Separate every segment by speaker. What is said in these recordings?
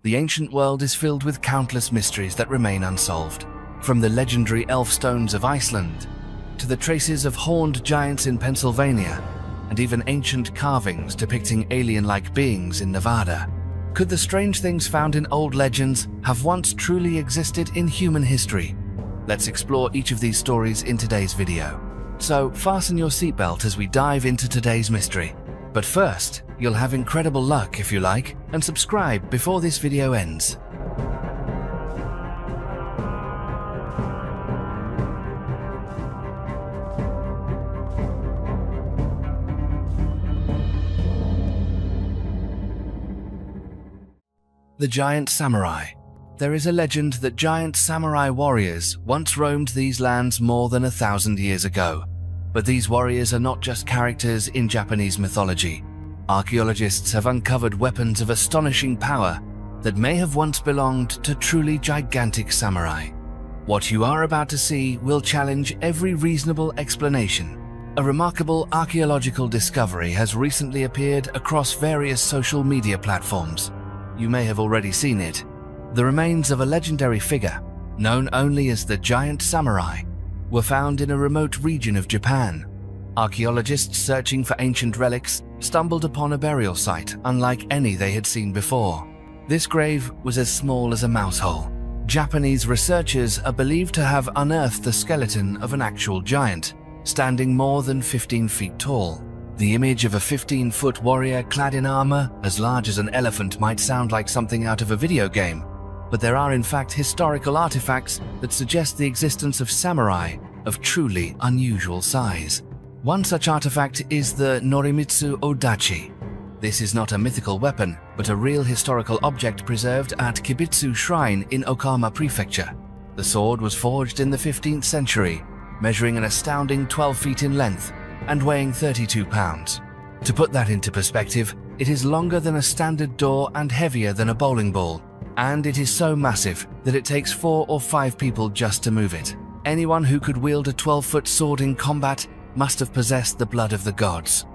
Speaker 1: The ancient world is filled with countless mysteries that remain unsolved. From the legendary elf stones of Iceland, to the traces of horned giants in Pennsylvania, and even ancient carvings depicting alien-like beings in Nevada. Could the strange things found in old legends have once truly existed in human history? Let's explore each of these stories in today's video. So fasten your seatbelt as we dive into today's mystery. But first, you'll have incredible luck if you like, and subscribe before this video ends. The Giant Samurai. There is a legend that giant samurai warriors once roamed these lands more than 1,000 years ago. But these warriors are not just characters in Japanese mythology. Archaeologists have uncovered weapons of astonishing power that may have once belonged to truly gigantic samurai. What you are about to see will challenge every reasonable explanation. A remarkable archaeological discovery has recently appeared across various social media platforms. You may have already seen it. The remains of a legendary figure, known only as the Giant Samurai, were found in a remote region of Japan. Archaeologists searching for ancient relics stumbled upon a burial site unlike any they had seen before. This grave was as small as a mouse hole. Japanese researchers are believed to have unearthed the skeleton of an actual giant, standing more than 15 feet tall. The image of a 15-foot warrior clad in armor as large as an elephant might sound like something out of a video game, but there are in fact historical artifacts that suggest the existence of samurai of truly unusual size. One such artifact is the Norimitsu Odachi. This is not a mythical weapon, but a real historical object preserved at Kibitsu Shrine in Okayama Prefecture. The sword was forged in the 15th century, measuring an astounding 12 feet in length and weighing 32 pounds. To put that into perspective, it is longer than a standard door and heavier than a bowling ball, and it is so massive that it takes 4 or 5 people just to move it. Anyone who could wield a 12-foot sword in combat must have possessed the blood of the gods.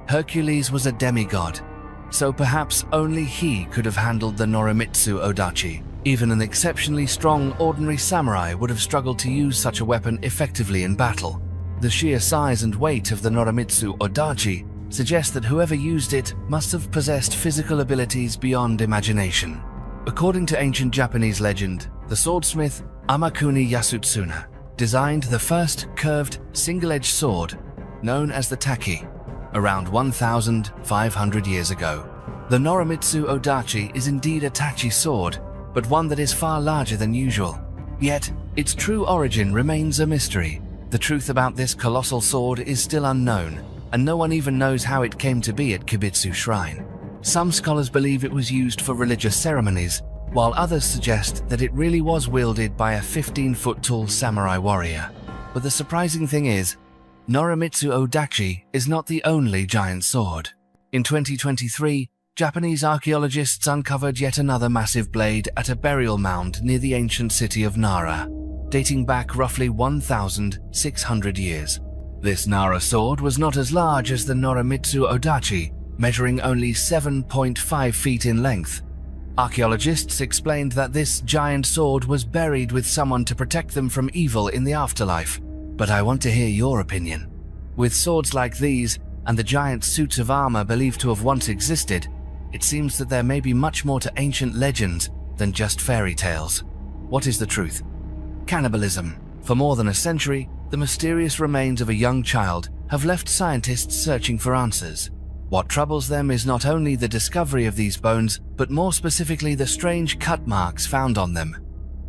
Speaker 1: Hercules was a demigod, so perhaps only he could have handled the Norimitsu Odachi. Even an exceptionally strong ordinary samurai would have struggled to use such a weapon effectively in battle. The sheer size and weight of the Norimitsu Odachi suggests that whoever used it must have possessed physical abilities beyond imagination. According to ancient Japanese legend, the swordsmith Amakuni Yasutsuna designed the first curved, single-edged sword, known as the taki, around 1,500 years ago. The Norimitsu Odachi is indeed a tachi sword, but one that is far larger than usual. Yet, its true origin remains a mystery. The truth about this colossal sword is still unknown, and no one even knows how it came to be at Kibitsu Shrine. Some scholars believe it was used for religious ceremonies, while others suggest that it really was wielded by a 15-foot-tall samurai warrior. But the surprising thing is, Norimitsu Odachi is not the only giant sword. In 2023, Japanese archaeologists uncovered yet another massive blade at a burial mound near the ancient city of Nara, dating back roughly 1,600 years. This Nara sword was not as large as the Norimitsu Odachi, measuring only 7.5 feet in length. Archaeologists explained that this giant sword was buried with someone to protect them from evil in the afterlife. But I want to hear your opinion. With swords like these, and the giant suits of armor believed to have once existed, it seems that there may be much more to ancient legends than just fairy tales. What is the truth? Cannibalism. For more than a century, the mysterious remains of a young child have left scientists searching for answers. What troubles them is not only the discovery of these bones, but more specifically the strange cut marks found on them.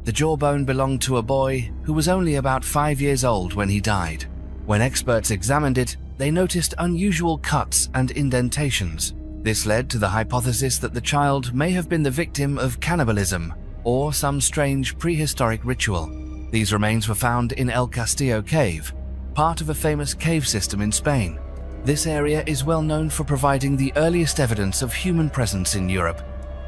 Speaker 1: The jawbone belonged to a boy who was only about 5 years old when he died. When experts examined it, they noticed unusual cuts and indentations. This led to the hypothesis that the child may have been the victim of cannibalism or some strange prehistoric ritual. These remains were found in El Castillo Cave, part of a famous cave system in Spain. This area is well known for providing the earliest evidence of human presence in Europe,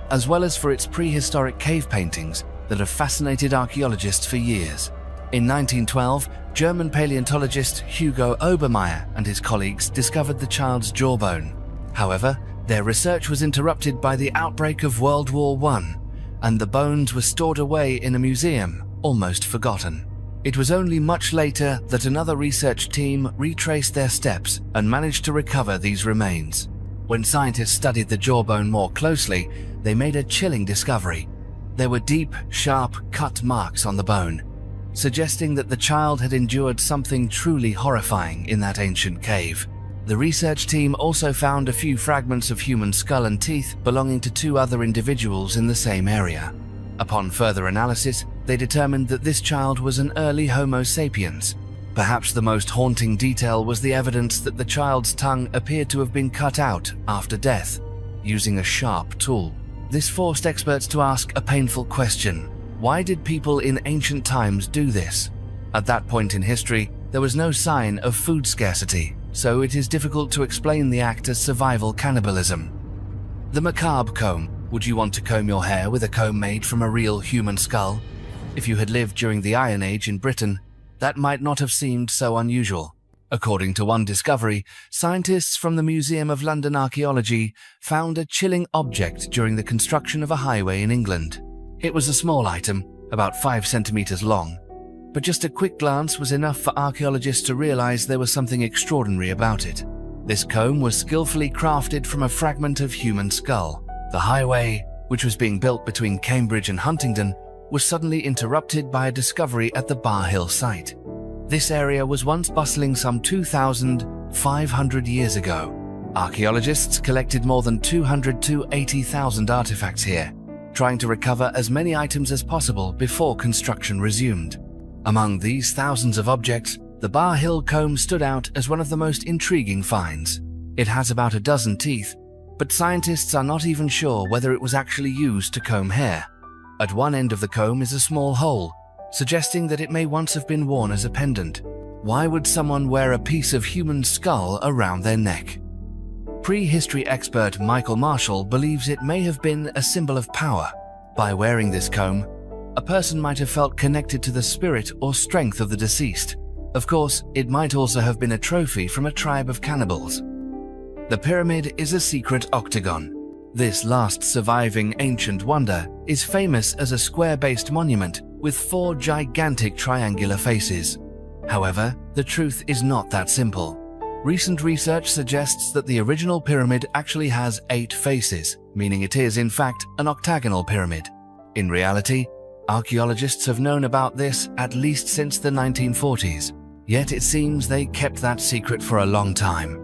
Speaker 1: as well as for its prehistoric cave paintings that have fascinated archaeologists for years. In 1912, German paleontologist Hugo Obermeier and his colleagues discovered the child's jawbone. However, their research was interrupted by the outbreak of World War I, and the bones were stored away in a museum, almost forgotten. It was only much later that another research team retraced their steps and managed to recover these remains. When scientists studied the jawbone more closely, they made a chilling discovery. There were deep, sharp cut marks on the bone, suggesting that the child had endured something truly horrifying in that ancient cave. The research team also found a few fragments of human skull and teeth belonging to 2 other individuals in the same area. Upon further analysis, they determined that this child was an early Homo sapiens. Perhaps the most haunting detail was the evidence that the child's tongue appeared to have been cut out after death, using a sharp tool. This forced experts to ask a painful question: why did people in ancient times do this? At that point in history, there was no sign of food scarcity, so it is difficult to explain the act as survival cannibalism. The macabre comb. Would you want to comb your hair with a comb made from a real human skull? If you had lived during the Iron Age in Britain, that might not have seemed so unusual. According to one discovery, scientists from the Museum of London Archaeology found a chilling object during the construction of a highway in England. It was a small item, about 5 centimeters long, but just a quick glance was enough for archaeologists to realize there was something extraordinary about it. This comb was skillfully crafted from a fragment of human skull. The highway, which was being built between Cambridge and Huntingdon, was suddenly interrupted by a discovery at the Bar Hill site. This area was once bustling some 2,500 years ago. Archaeologists collected more than 200 to 80,000 artifacts here, trying to recover as many items as possible before construction resumed. Among these thousands of objects, the Bar Hill comb stood out as one of the most intriguing finds. It has about a dozen teeth, but scientists are not even sure whether it was actually used to comb hair. At one end of the comb is a small hole, suggesting that it may once have been worn as a pendant. Why would someone wear a piece of human skull around their neck? Prehistory expert Michael Marshall believes it may have been a symbol of power. By wearing this comb, a person might have felt connected to the spirit or strength of the deceased. Of course, it might also have been a trophy from a tribe of cannibals. The pyramid is a secret octagon. This last surviving ancient wonder is famous as a square-based monument with 4 gigantic triangular faces. However, the truth is not that simple. Recent research suggests that the original pyramid actually has 8 faces, meaning it is in fact an octagonal pyramid. In reality, archaeologists have known about this at least since the 1940s, yet it seems they kept that secret for a long time.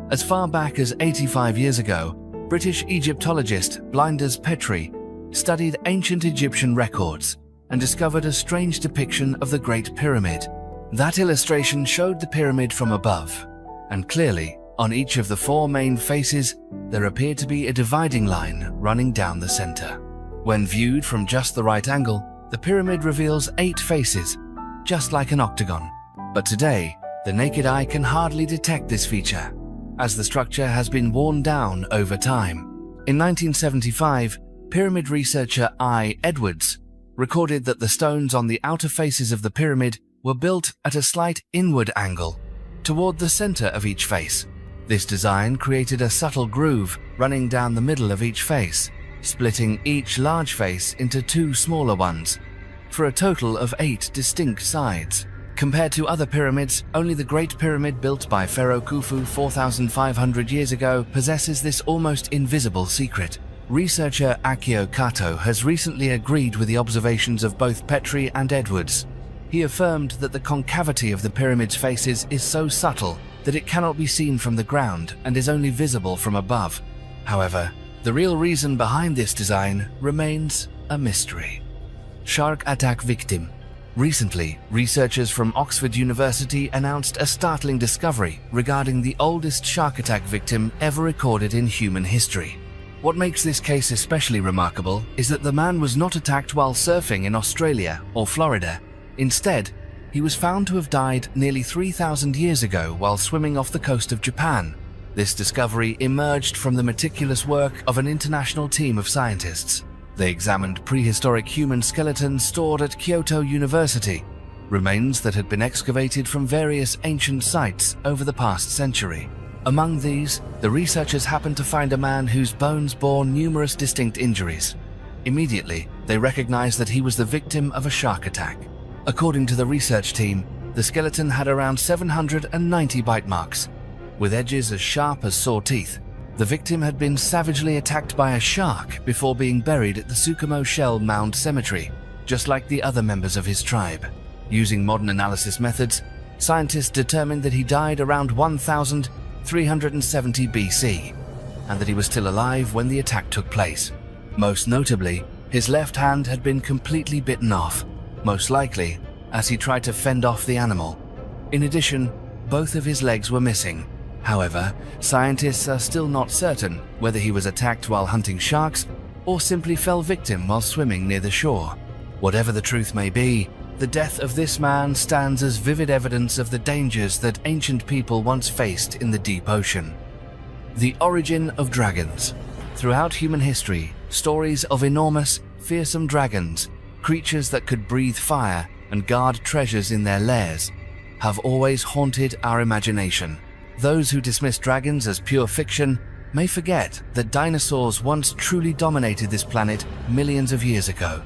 Speaker 1: As far back as 85 years ago, British Egyptologist Blinders Petrie studied ancient Egyptian records and discovered a strange depiction of the Great Pyramid. That illustration showed the pyramid from above, and clearly, on each of the 4 main faces, there appeared to be a dividing line running down the center. When viewed from just the right angle, the pyramid reveals 8 faces, just like an octagon. But today, the naked eye can hardly detect this feature, as the structure has been worn down over time. In 1975, pyramid researcher I. Edwards recorded that the stones on the outer faces of the pyramid were built at a slight inward angle toward the center of each face. This design created a subtle groove running down the middle of each face, splitting each large face into 2 smaller ones, for a total of 8 distinct sides. Compared to other pyramids, only the Great Pyramid built by Pharaoh Khufu 4,500 years ago possesses this almost invisible secret. Researcher Akio Kato has recently agreed with the observations of both Petrie and Edwards. He affirmed that the concavity of the pyramid's faces is so subtle that it cannot be seen from the ground and is only visible from above. However, the real reason behind this design remains a mystery. Shark attack victim. Recently, researchers from Oxford University announced a startling discovery regarding the oldest shark attack victim ever recorded in human history. What makes this case especially remarkable is that the man was not attacked while surfing in Australia or Florida. Instead, he was found to have died nearly 3,000 years ago while swimming off the coast of Japan. This discovery emerged from the meticulous work of an international team of scientists. They examined prehistoric human skeletons stored at Kyoto University, remains that had been excavated from various ancient sites over the past century. Among these, the researchers happened to find a man whose bones bore numerous distinct injuries. Immediately, They recognized that he was the victim of a shark attack. According to the research team, the skeleton had around 790 bite marks, with edges as sharp as saw teeth. The victim had been savagely attacked by a shark before being buried at the Sukamo Shell Mound Cemetery, just like the other members of his tribe. Using modern analysis methods, scientists determined that he died around 1370 BC, and that he was still alive when the attack took place. Most notably, his left hand had been completely bitten off, most likely as he tried to fend off the animal. In addition, both of his legs were missing. However, scientists are still not certain whether he was attacked while hunting sharks or simply fell victim while swimming near the shore. Whatever the truth may be, the death of this man stands as vivid evidence of the dangers that ancient people once faced in the deep ocean. The origin of dragons. Throughout human history, stories of enormous, fearsome dragons, creatures that could breathe fire and guard treasures in their lairs, have always haunted our imagination. Those who dismiss dragons as pure fiction may forget that dinosaurs once truly dominated this planet millions of years ago.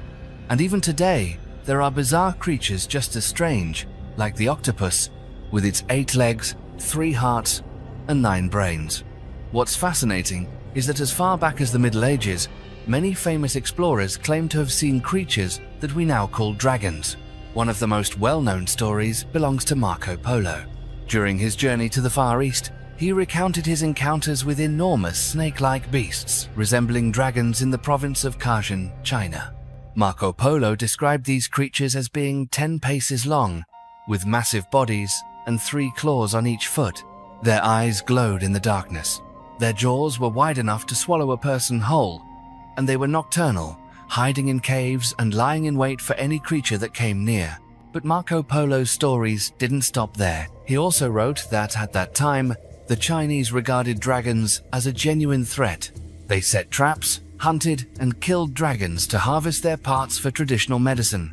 Speaker 1: And even today, there are bizarre creatures just as strange, like the octopus, with its 8 legs, 3 hearts, and 9 brains. What's fascinating is that as far back as the Middle Ages, many famous explorers claim to have seen creatures that we now call dragons. One of the most well-known stories belongs to Marco Polo. During his journey to the Far East, he recounted his encounters with enormous snake-like beasts resembling dragons in the province of Kajin, China. Marco Polo described these creatures as being 10 paces long, with massive bodies and 3 claws on each foot. Their eyes glowed in the darkness. Their jaws were wide enough to swallow a person whole, and they were nocturnal, hiding in caves and lying in wait for any creature that came near. But Marco Polo's stories didn't stop there. He also wrote that at that time, the Chinese regarded dragons as a genuine threat. They set traps, hunted, and killed dragons to harvest their parts for traditional medicine,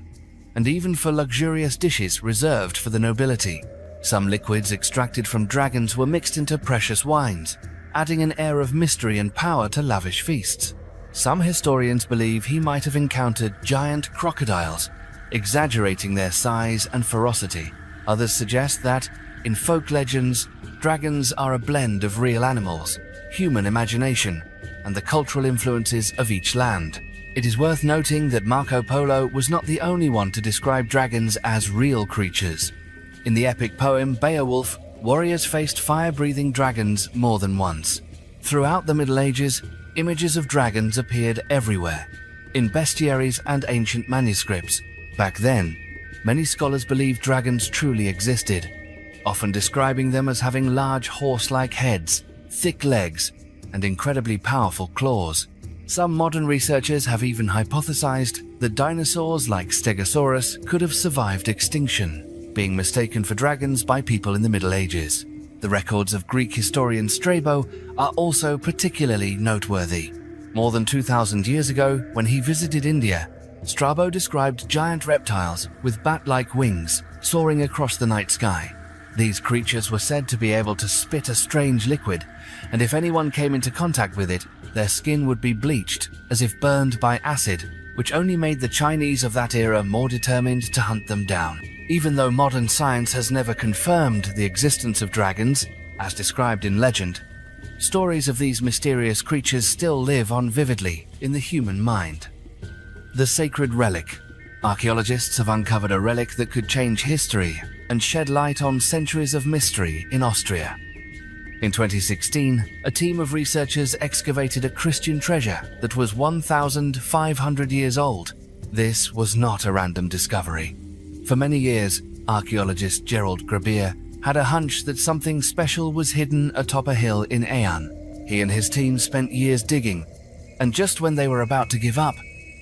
Speaker 1: and even for luxurious dishes reserved for the nobility. Some liquids extracted from dragons were mixed into precious wines, adding an air of mystery and power to lavish feasts. Some historians believe he might have encountered giant crocodiles, exaggerating their size and ferocity. Others suggest that, in folk legends, dragons are a blend of real animals, human imagination, and the cultural influences of each land. It is worth noting that Marco Polo was not the only one to describe dragons as real creatures. In the epic poem Beowulf, warriors faced fire-breathing dragons more than once. Throughout the Middle Ages, images of dragons appeared everywhere, in bestiaries and ancient manuscripts. Back then, many scholars believed dragons truly existed, often describing them as having large horse-like heads, thick legs, and incredibly powerful claws. Some modern researchers have even hypothesized that dinosaurs like Stegosaurus could have survived extinction, being mistaken for dragons by people in the Middle Ages. The records of Greek historian Strabo are also particularly noteworthy. More than 2,000 years ago, when he visited India, Strabo described giant reptiles with bat-like wings soaring across the night sky. These creatures were said to be able to spit a strange liquid, and if anyone came into contact with it, their skin would be bleached as if burned by acid, which only made the Chinese of that era more determined to hunt them down. Even though modern science has never confirmed the existence of dragons, as described in legend, stories of these mysterious creatures still live on vividly in the human mind. The sacred relic. Archaeologists have uncovered a relic that could change history and shed light on centuries of mystery in Austria. In 2016, a team of researchers excavated a Christian treasure that was 1,500 years old. This was not a random discovery. For many years, archaeologist Gerald Grabier had a hunch that something special was hidden atop a hill in Aeon. He and his team spent years digging, and just when they were about to give up,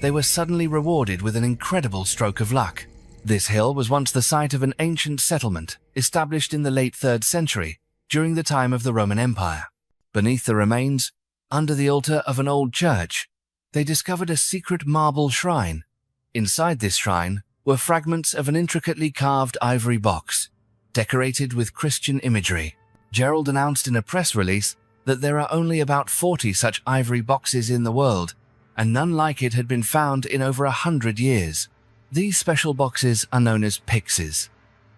Speaker 1: they were suddenly rewarded with an incredible stroke of luck. This hill was once the site of an ancient settlement established in the late 3rd century during the time of the Roman Empire. Beneath the remains, under the altar of an old church, they discovered a secret marble shrine. Inside this shrine were fragments of an intricately carved ivory box, decorated with Christian imagery. Gerald announced in a press release that there are only about 40 such ivory boxes in the world, and none like it had been found in over 100 years. These special boxes are known as pyxes.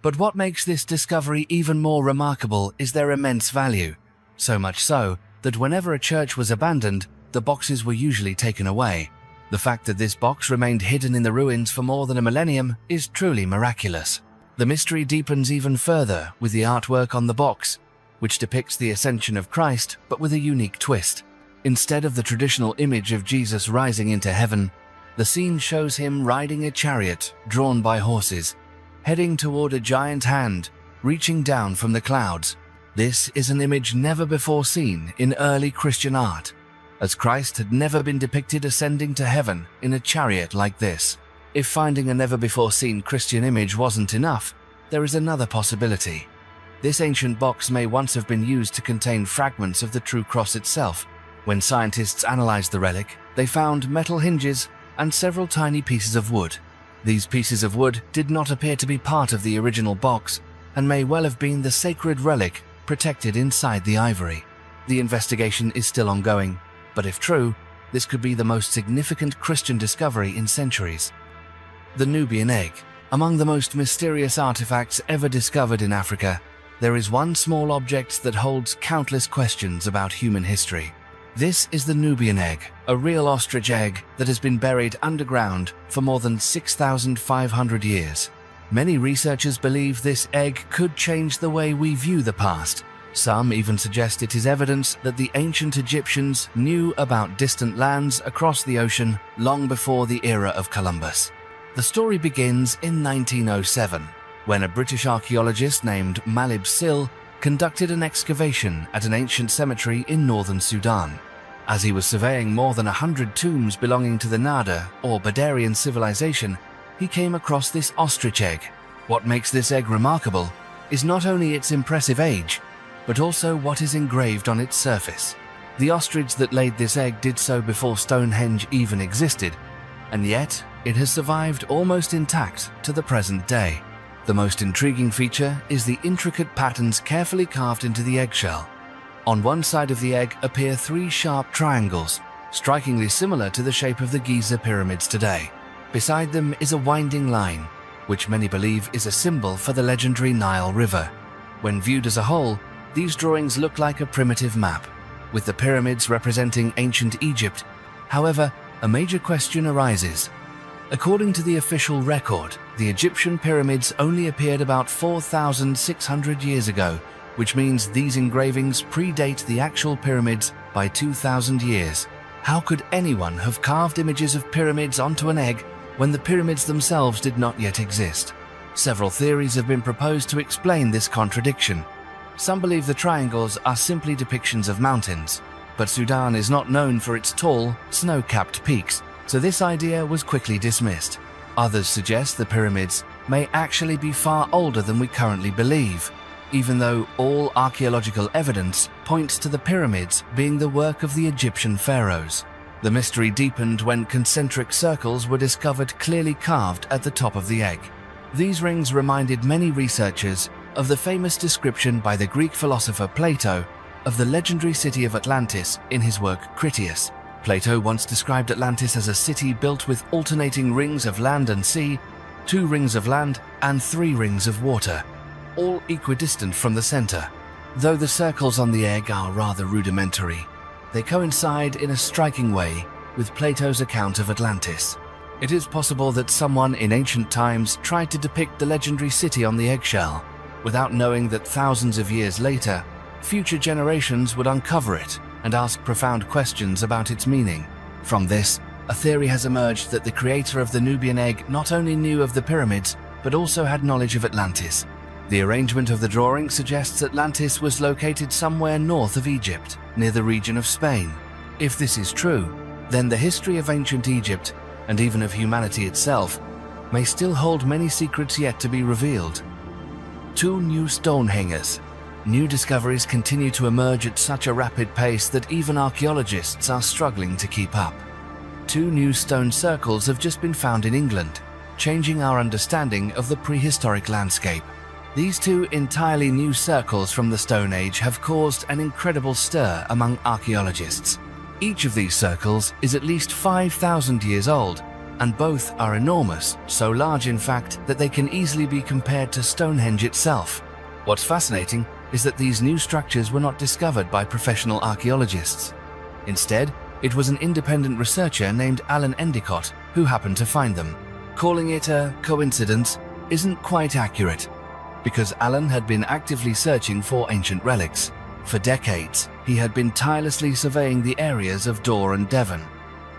Speaker 1: But what makes this discovery even more remarkable is their immense value, so much so that whenever a church was abandoned, the boxes were usually taken away. The fact that this box remained hidden in the ruins for more than a millennium is truly miraculous. The mystery deepens even further with the artwork on the box, which depicts the ascension of Christ but with a unique twist. Instead of the traditional image of Jesus rising into heaven, the scene shows him riding a chariot drawn by horses, heading toward a giant hand reaching down from the clouds. This is an image never before seen in early Christian art, as Christ had never been depicted ascending to heaven in a chariot like this. If finding a never-before-seen Christian image wasn't enough, there is another possibility. This ancient box may once have been used to contain fragments of the true cross itself. When scientists analyzed the relic, they found metal hinges and several tiny pieces of wood. These pieces of wood did not appear to be part of the original box and may well have been the sacred relic protected inside the ivory. The investigation is still ongoing, but if true, this could be the most significant Christian discovery in centuries. The Nubian egg. Among the most mysterious artifacts ever discovered in Africa, there is one small object that holds countless questions about human history. This is the Nubian egg, a real ostrich egg that has been buried underground for more than 6,500 years. Many researchers believe this egg could change the way we view the past. Some even suggest it is evidence that the ancient Egyptians knew about distant lands across the ocean long before the era of Columbus. The story begins in 1907, when a British archaeologist named Malib Sil conducted an excavation at an ancient cemetery in northern Sudan. As he was surveying more than 100 tombs belonging to the Nada or Badarian civilization, he came across this ostrich egg. What makes this egg remarkable is not only its impressive age, but also what is engraved on its surface. The ostrich that laid this egg did so before Stonehenge even existed, and yet it has survived almost intact to the present day. The most intriguing feature is the intricate patterns carefully carved into the eggshell. On one side of the egg appear 3 sharp triangles, strikingly similar to the shape of the Giza pyramids today. Beside them is a winding line, which many believe is a symbol for the legendary Nile River. When viewed as a whole, these drawings look like a primitive map, with the pyramids representing ancient Egypt. However, a major question arises. According to the official record, the Egyptian pyramids only appeared about 4,600 years ago, which means these engravings predate the actual pyramids by 2,000 years. How could anyone have carved images of pyramids onto an egg when the pyramids themselves did not yet exist? Several theories have been proposed to explain this contradiction. Some believe the triangles are simply depictions of mountains, but Sudan is not known for its tall, snow-capped peaks, so this idea was quickly dismissed. Others suggest the pyramids may actually be far older than we currently believe, even though all archaeological evidence points to the pyramids being the work of the Egyptian pharaohs. The mystery deepened when concentric circles were discovered clearly carved at the top of the egg. These rings reminded many researchers of the famous description by the Greek philosopher Plato of the legendary city of Atlantis in his work Critias. Plato once described Atlantis as a city built with alternating rings of land and sea, 2 rings of land and 3 rings of water, all equidistant from the center. Though the circles on the egg are rather rudimentary, they coincide in a striking way with Plato's account of Atlantis. It is possible that someone in ancient times tried to depict the legendary city on the eggshell, without knowing that thousands of years later, future generations would uncover it and ask profound questions about its meaning. From this, a theory has emerged that the creator of the Nubian egg not only knew of the pyramids, but also had knowledge of Atlantis. The arrangement of the drawing suggests Atlantis was located somewhere north of Egypt, near the region of Spain. If this is true, then the history of ancient Egypt, and even of humanity itself, may still hold many secrets yet to be revealed. 2 new stone hangers. New discoveries continue to emerge at such a rapid pace that even archaeologists are struggling to keep up. 2 new stone circles have just been found in England, changing our understanding of the prehistoric landscape. These 2 entirely new circles from the Stone Age have caused an incredible stir among archaeologists. Each of these circles is at least 5,000 years old, and both are enormous, so large in fact that they can easily be compared to Stonehenge itself. What's fascinating is that these new structures were not discovered by professional archaeologists. Instead, it was an independent researcher named Alan Endicott who happened to find them. Calling it a coincidence isn't quite accurate, because Alan had been actively searching for ancient relics. For decades, he had been tirelessly surveying the areas of Dore and Devon,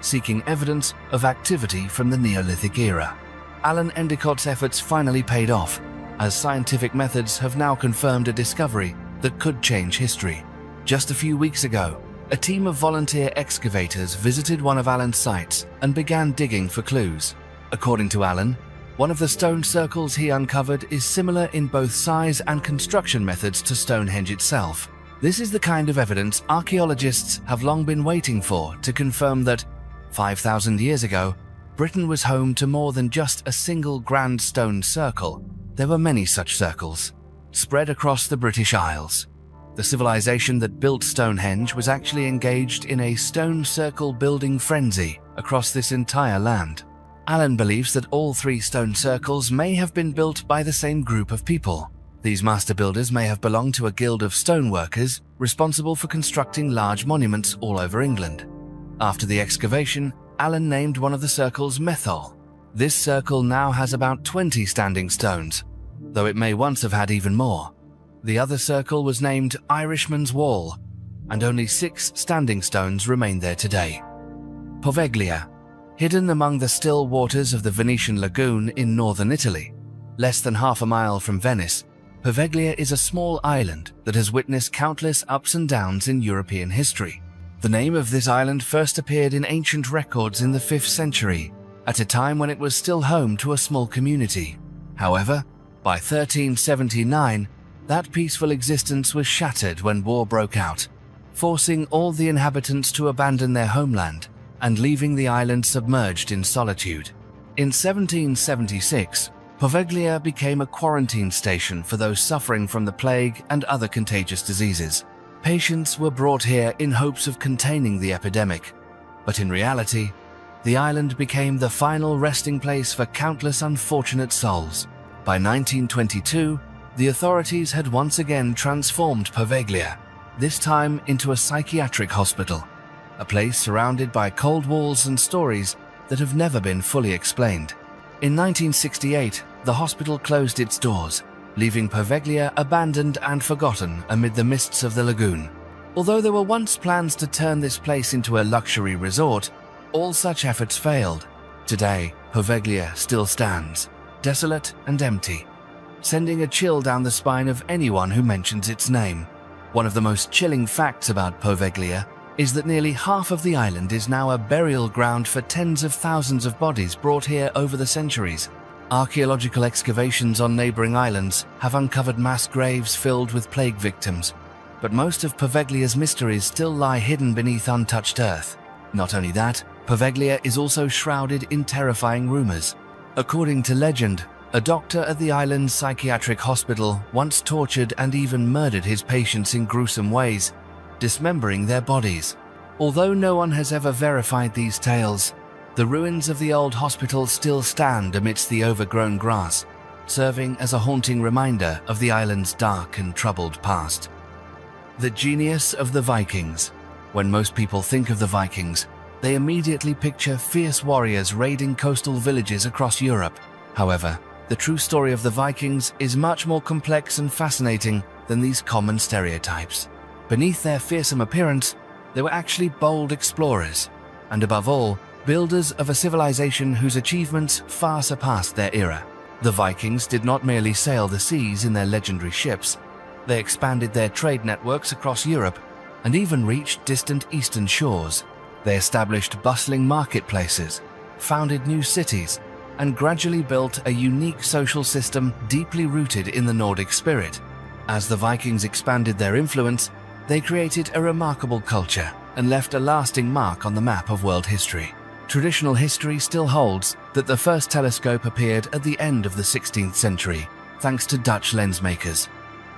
Speaker 1: seeking evidence of activity from the Neolithic era. Alan Endicott's efforts finally paid off, as scientific methods have now confirmed a discovery that could change history. Just a few weeks ago, a team of volunteer excavators visited one of Alan's sites and began digging for clues. According to Alan, one of the stone circles he uncovered is similar in both size and construction methods to Stonehenge itself. This is the kind of evidence archaeologists have long been waiting for to confirm that 5,000 years ago, Britain was home to more than just a single grand stone circle. There were many such circles, spread across the British Isles. The civilization that built Stonehenge was actually engaged in a stone circle building frenzy across this entire land. Alan believes that all three stone circles may have been built by the same group of people. These master builders may have belonged to a guild of stoneworkers responsible for constructing large monuments all over England. After the excavation, Alan named one of the circles Methol. This circle now has about 20 standing stones, though it may once have had even more. The other circle was named Irishman's Wall, and only 6 standing stones remain there today. Poveglia, hidden among the still waters of the Venetian lagoon in northern Italy, less than half a mile from Venice, Poveglia is a small island that has witnessed countless ups and downs in European history. The name of this island first appeared in ancient records in the 5th century, at a time when it was still home to a small community. However, by 1379, that peaceful existence was shattered when war broke out, forcing all the inhabitants to abandon their homeland and leaving the island submerged in solitude. In 1776, Poveglia became a quarantine station for those suffering from the plague and other contagious diseases. Patients were brought here in hopes of containing the epidemic, but in reality, the island became the final resting place for countless unfortunate souls. By 1922, the authorities had once again transformed Poveglia, this time into a psychiatric hospital, a place surrounded by cold walls and stories that have never been fully explained. In 1968, the hospital closed its doors, leaving Poveglia abandoned and forgotten amid the mists of the lagoon. Although there were once plans to turn this place into a luxury resort, all such efforts failed. Today, Poveglia still stands, desolate and empty, sending a chill down the spine of anyone who mentions its name. One of the most chilling facts about Poveglia is that nearly half of the island is now a burial ground for tens of thousands of bodies brought here over the centuries. Archaeological excavations on neighboring islands have uncovered mass graves filled with plague victims, but most of Poveglia's mysteries still lie hidden beneath untouched earth. Not only that, Poveglia is also shrouded in terrifying rumors. According to legend, a doctor at the island's psychiatric hospital once tortured and even murdered his patients in gruesome ways, dismembering their bodies. Although no one has ever verified these tales, the ruins of the old hospital still stand amidst the overgrown grass, serving as a haunting reminder of the island's dark and troubled past. The genius of the Vikings. When most people think of the Vikings, they immediately picture fierce warriors raiding coastal villages across Europe. However, the true story of the Vikings is much more complex and fascinating than these common stereotypes. Beneath their fearsome appearance, they were actually bold explorers, and above all, builders of a civilization whose achievements far surpassed their era. The Vikings did not merely sail the seas in their legendary ships. They expanded their trade networks across Europe and even reached distant eastern shores. They established bustling marketplaces, founded new cities, and gradually built a unique social system deeply rooted in the Nordic spirit. As the Vikings expanded their influence, they created a remarkable culture and left a lasting mark on the map of world history. Traditional history still holds that the first telescope appeared at the end of the 16th century, thanks to Dutch lensmakers.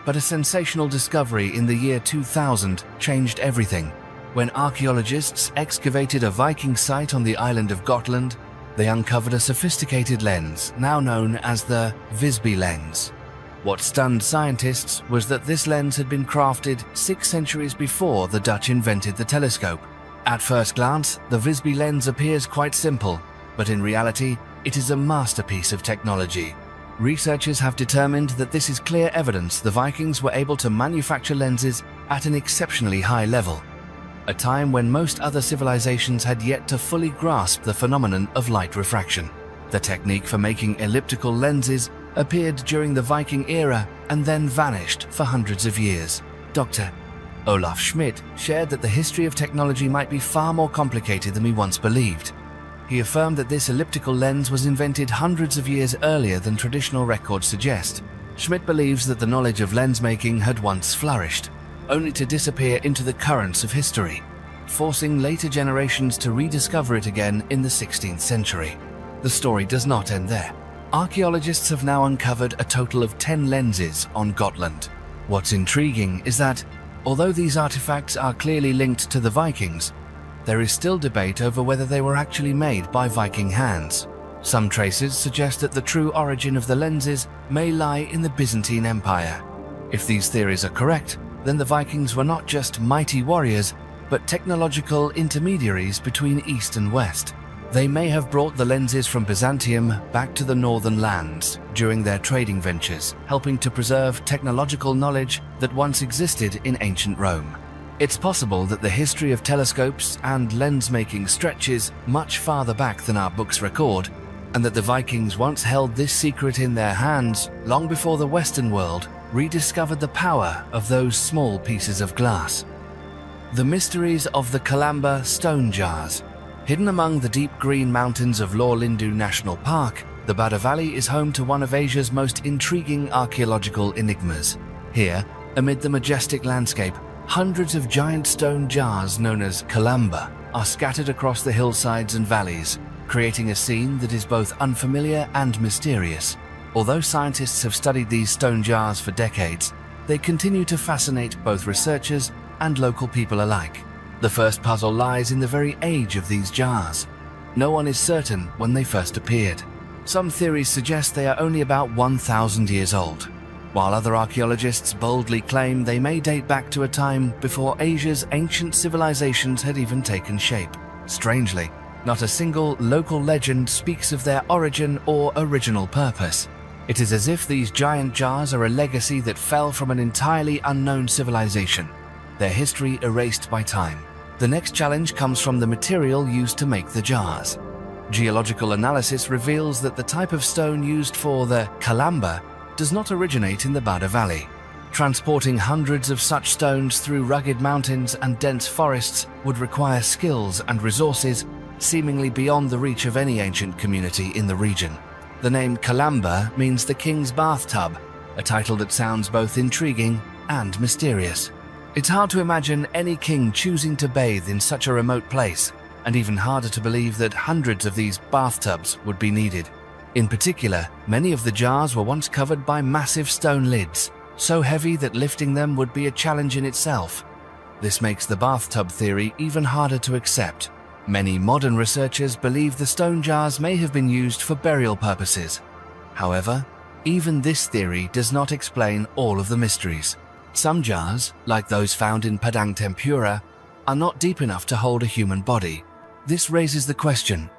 Speaker 1: But a sensational discovery in the year 2000 changed everything. When archaeologists excavated a Viking site on the island of Gotland, they uncovered a sophisticated lens, now known as the Visby lens. What stunned scientists was that this lens had been crafted 6 centuries before the Dutch invented the telescope. At first glance, the Visby lens appears quite simple, but in reality, it is a masterpiece of technology. Researchers have determined that this is clear evidence the Vikings were able to manufacture lenses at an exceptionally high level, a time when most other civilizations had yet to fully grasp the phenomenon of light refraction. The technique for making elliptical lenses appeared during the Viking era and then vanished for hundreds of years. Dr. Olaf Schmidt shared that the history of technology might be far more complicated than we once believed. He affirmed that this elliptical lens was invented hundreds of years earlier than traditional records suggest. Schmidt believes that the knowledge of lens making had once flourished, only to disappear into the currents of history, forcing later generations to rediscover it again in the 16th century. The story does not end there. Archaeologists have now uncovered a total of 10 lenses on Gotland. What's intriguing is that, although these artifacts are clearly linked to the Vikings, there is still debate over whether they were actually made by Viking hands. Some traces suggest that the true origin of the lenses may lie in the Byzantine Empire. If these theories are correct, then the Vikings were not just mighty warriors, but technological intermediaries between East and West. They may have brought the lenses from Byzantium back to the northern lands during their trading ventures, helping to preserve technological knowledge that once existed in ancient Rome. It's possible that the history of telescopes and lens-making stretches much farther back than our books record, and that the Vikings once held this secret in their hands long before the Western world rediscovered the power of those small pieces of glass. The mysteries of the Kalamba stone jars. Hidden among the deep green mountains of Lorlindu National Park, the Bada Valley is home to one of Asia's most intriguing archaeological enigmas. Here, amid the majestic landscape, hundreds of giant stone jars known as Kalamba are scattered across the hillsides and valleys, creating a scene that is both unfamiliar and mysterious. Although scientists have studied these stone jars for decades, they continue to fascinate both researchers and local people alike. The first puzzle lies in the very age of these jars. No one is certain when they first appeared. Some theories suggest they are only about 1,000 years old, while other archaeologists boldly claim they may date back to a time before Asia's ancient civilizations had even taken shape. Strangely, not a single local legend speaks of their origin or original purpose. It is as if these giant jars are a legacy that fell from an entirely unknown civilization, their history erased by time. The next challenge comes from the material used to make the jars. Geological analysis reveals that the type of stone used for the Kalamba does not originate in the Bada Valley. Transporting hundreds of such stones through rugged mountains and dense forests would require skills and resources seemingly beyond the reach of any ancient community in the region. The name Kalamba means the king's bathtub, a title that sounds both intriguing and mysterious. It's hard to imagine any king choosing to bathe in such a remote place, and even harder to believe that hundreds of these bathtubs would be needed. In particular, many of the jars were once covered by massive stone lids, so heavy that lifting them would be a challenge in itself. This makes the bathtub theory even harder to accept. Many modern researchers believe the stone jars may have been used for burial purposes. However, even this theory does not explain all of the mysteries. Some jars, like those found in Padang Tempura, are not deep enough to hold a human body. This raises the question,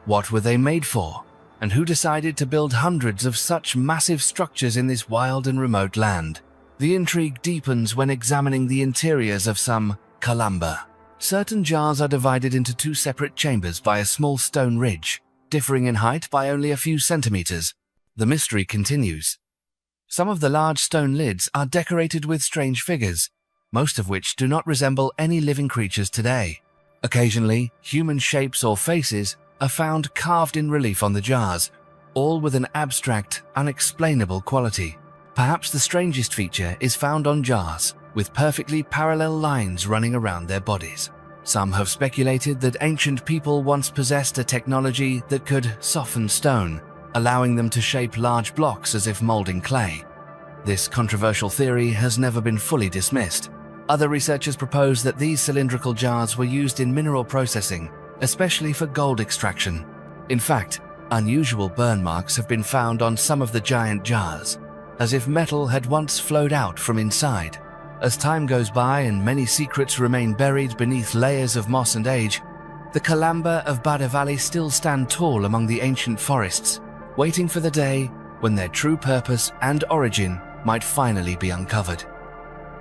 Speaker 1: what were they made for? And who decided to build hundreds of such massive structures in this wild and remote land? The intrigue deepens when examining the interiors of some Kalamba. Certain jars are divided into 2 separate chambers by a small stone ridge, differing in height by only a few centimeters. The mystery continues. Some of the large stone lids are decorated with strange figures, most of which do not resemble any living creatures today. Occasionally, human shapes or faces are found carved in relief on the jars, all with an abstract, unexplainable quality. Perhaps the strangest feature is found on jars, with perfectly parallel lines running around their bodies. Some have speculated that ancient people once possessed a technology that could soften stone, allowing them to shape large blocks as if molding clay. This controversial theory has never been fully dismissed. Other researchers propose that these cylindrical jars were used in mineral processing, especially for gold extraction. In fact, unusual burn marks have been found on some of the giant jars, as if metal had once flowed out from inside. As time goes by and many secrets remain buried beneath layers of moss and age, the Calamba of Bada Valley still stand tall among the ancient forests, waiting for the day when their true purpose and origin might finally be uncovered.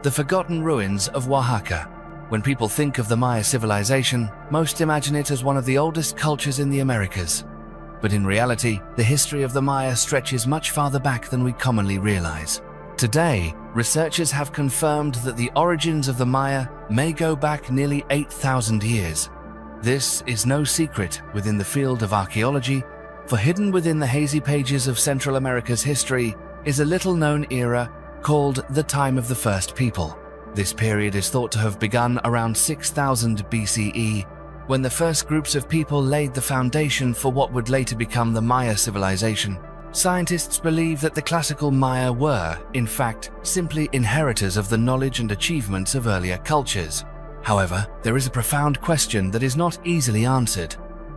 Speaker 1: The forgotten ruins of Oaxaca. When people think of the Maya civilization, most imagine it as one of the oldest cultures in the Americas. But in reality, the history of the Maya stretches much farther back than we commonly realize. Today, researchers have confirmed that the origins of the Maya may go back nearly 8,000 years. This is no secret within the field of archaeology, for hidden within the hazy pages of Central America's history is a little-known era called the Time of the First People. This period is thought to have begun around 6000 BCE, when the first groups of people laid the foundation for what would later become the Maya civilization. Scientists believe that the classical Maya were, in fact, simply inheritors of the knowledge and achievements of earlier cultures. However, there is a profound question that is not easily answered.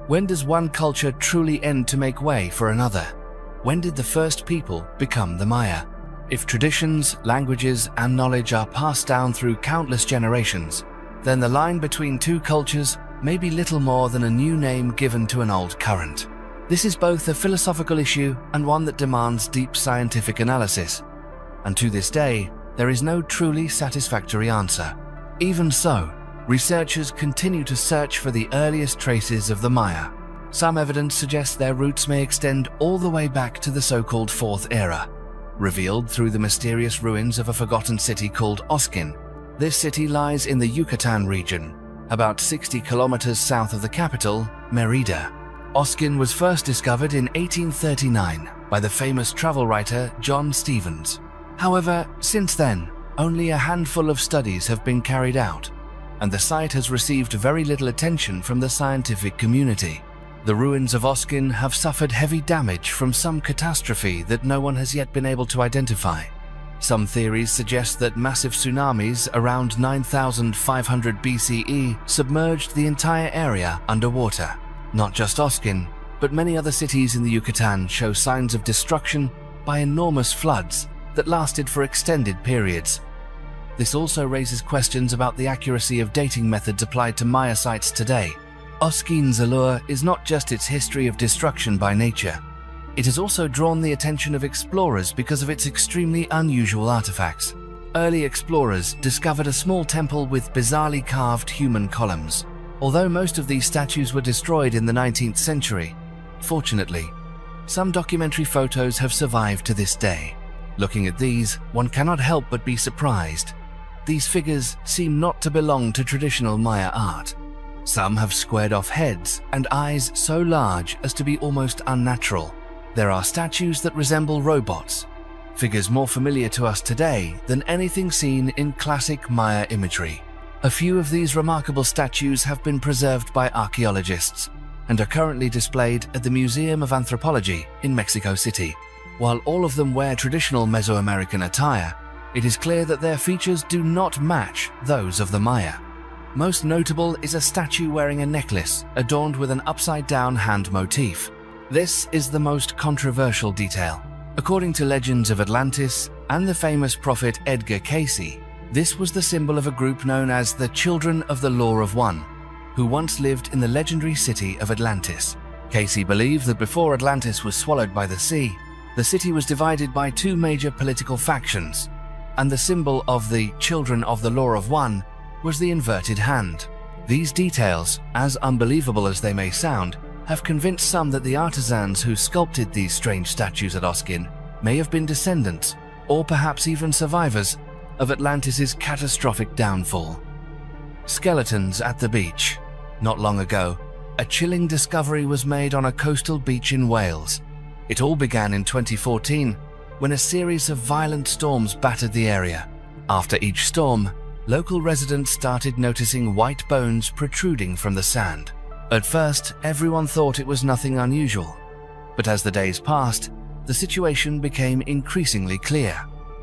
Speaker 1: When does one culture truly end to make way for another? When did the first people become the Maya? If traditions, languages, and knowledge are passed down through countless generations, then the line between two cultures may be little more than a new name given to an old current. This is both a philosophical issue and one that demands deep scientific analysis, and to this day, there is no truly satisfactory answer. Even so, researchers continue to search for the earliest traces of the Maya. Some evidence suggests their roots may extend all the way back to the so-called Fourth Era, revealed through the mysterious ruins of a forgotten city called Oskin. This city lies in the Yucatan region, about 60 kilometers south of the capital, Mérida. Oskin was first discovered in 1839 by the famous travel writer John Stevens. However, since then, only a handful of studies have been carried out, and the site has received very little attention from the scientific community. The ruins of Oskin have suffered heavy damage from some catastrophe that no one has yet been able to identify. Some theories suggest that massive tsunamis around 9500 BCE submerged the entire area underwater. Not just Oskin, but many other cities in the Yucatan show signs of destruction by enormous floods that lasted for extended periods. This also raises questions about the accuracy of dating methods applied to Maya sites today. Oskin's allure is not just its history of destruction by nature. It has also drawn the attention of explorers because of its extremely unusual artifacts. Early explorers discovered a small temple with bizarrely carved human columns. Although most of these statues were destroyed in the 19th century, fortunately, some documentary photos have survived to this day. Looking at these, one cannot help but be surprised. These figures seem not to belong to traditional Maya art. Some have squared-off heads and eyes so large as to be almost unnatural. There are statues that resemble robots, figures more familiar to us today than anything seen in classic Maya imagery. A few of these remarkable statues have been preserved by archaeologists and are currently displayed at the Museum of Anthropology in Mexico City. While all of them wear traditional Mesoamerican attire, it is clear that their features do not match those of the Maya. Most notable is a statue wearing a necklace adorned with an upside-down hand motif. This is the most controversial detail. According to legends of Atlantis and the famous prophet Edgar Cayce, this was the symbol of a group known as the Children of the Law of One, who once lived in the legendary city of Atlantis. Cayce believed that before Atlantis was swallowed by the sea, the city was divided by two major political factions, and the symbol of the Children of the Law of One was the inverted hand. These details, as unbelievable as they may sound, have convinced some that the artisans who sculpted these strange statues at Oskin may have been descendants, or perhaps even survivors, of Atlantis' catastrophic downfall. Skeletons at the beach. Not long ago, a chilling discovery was made on a coastal beach in Wales. It all began in 2014, when a series of violent storms battered the area. After each storm, local residents started noticing white bones protruding from the sand. At first, everyone thought it was nothing unusual, but as the days passed, the situation became increasingly clear.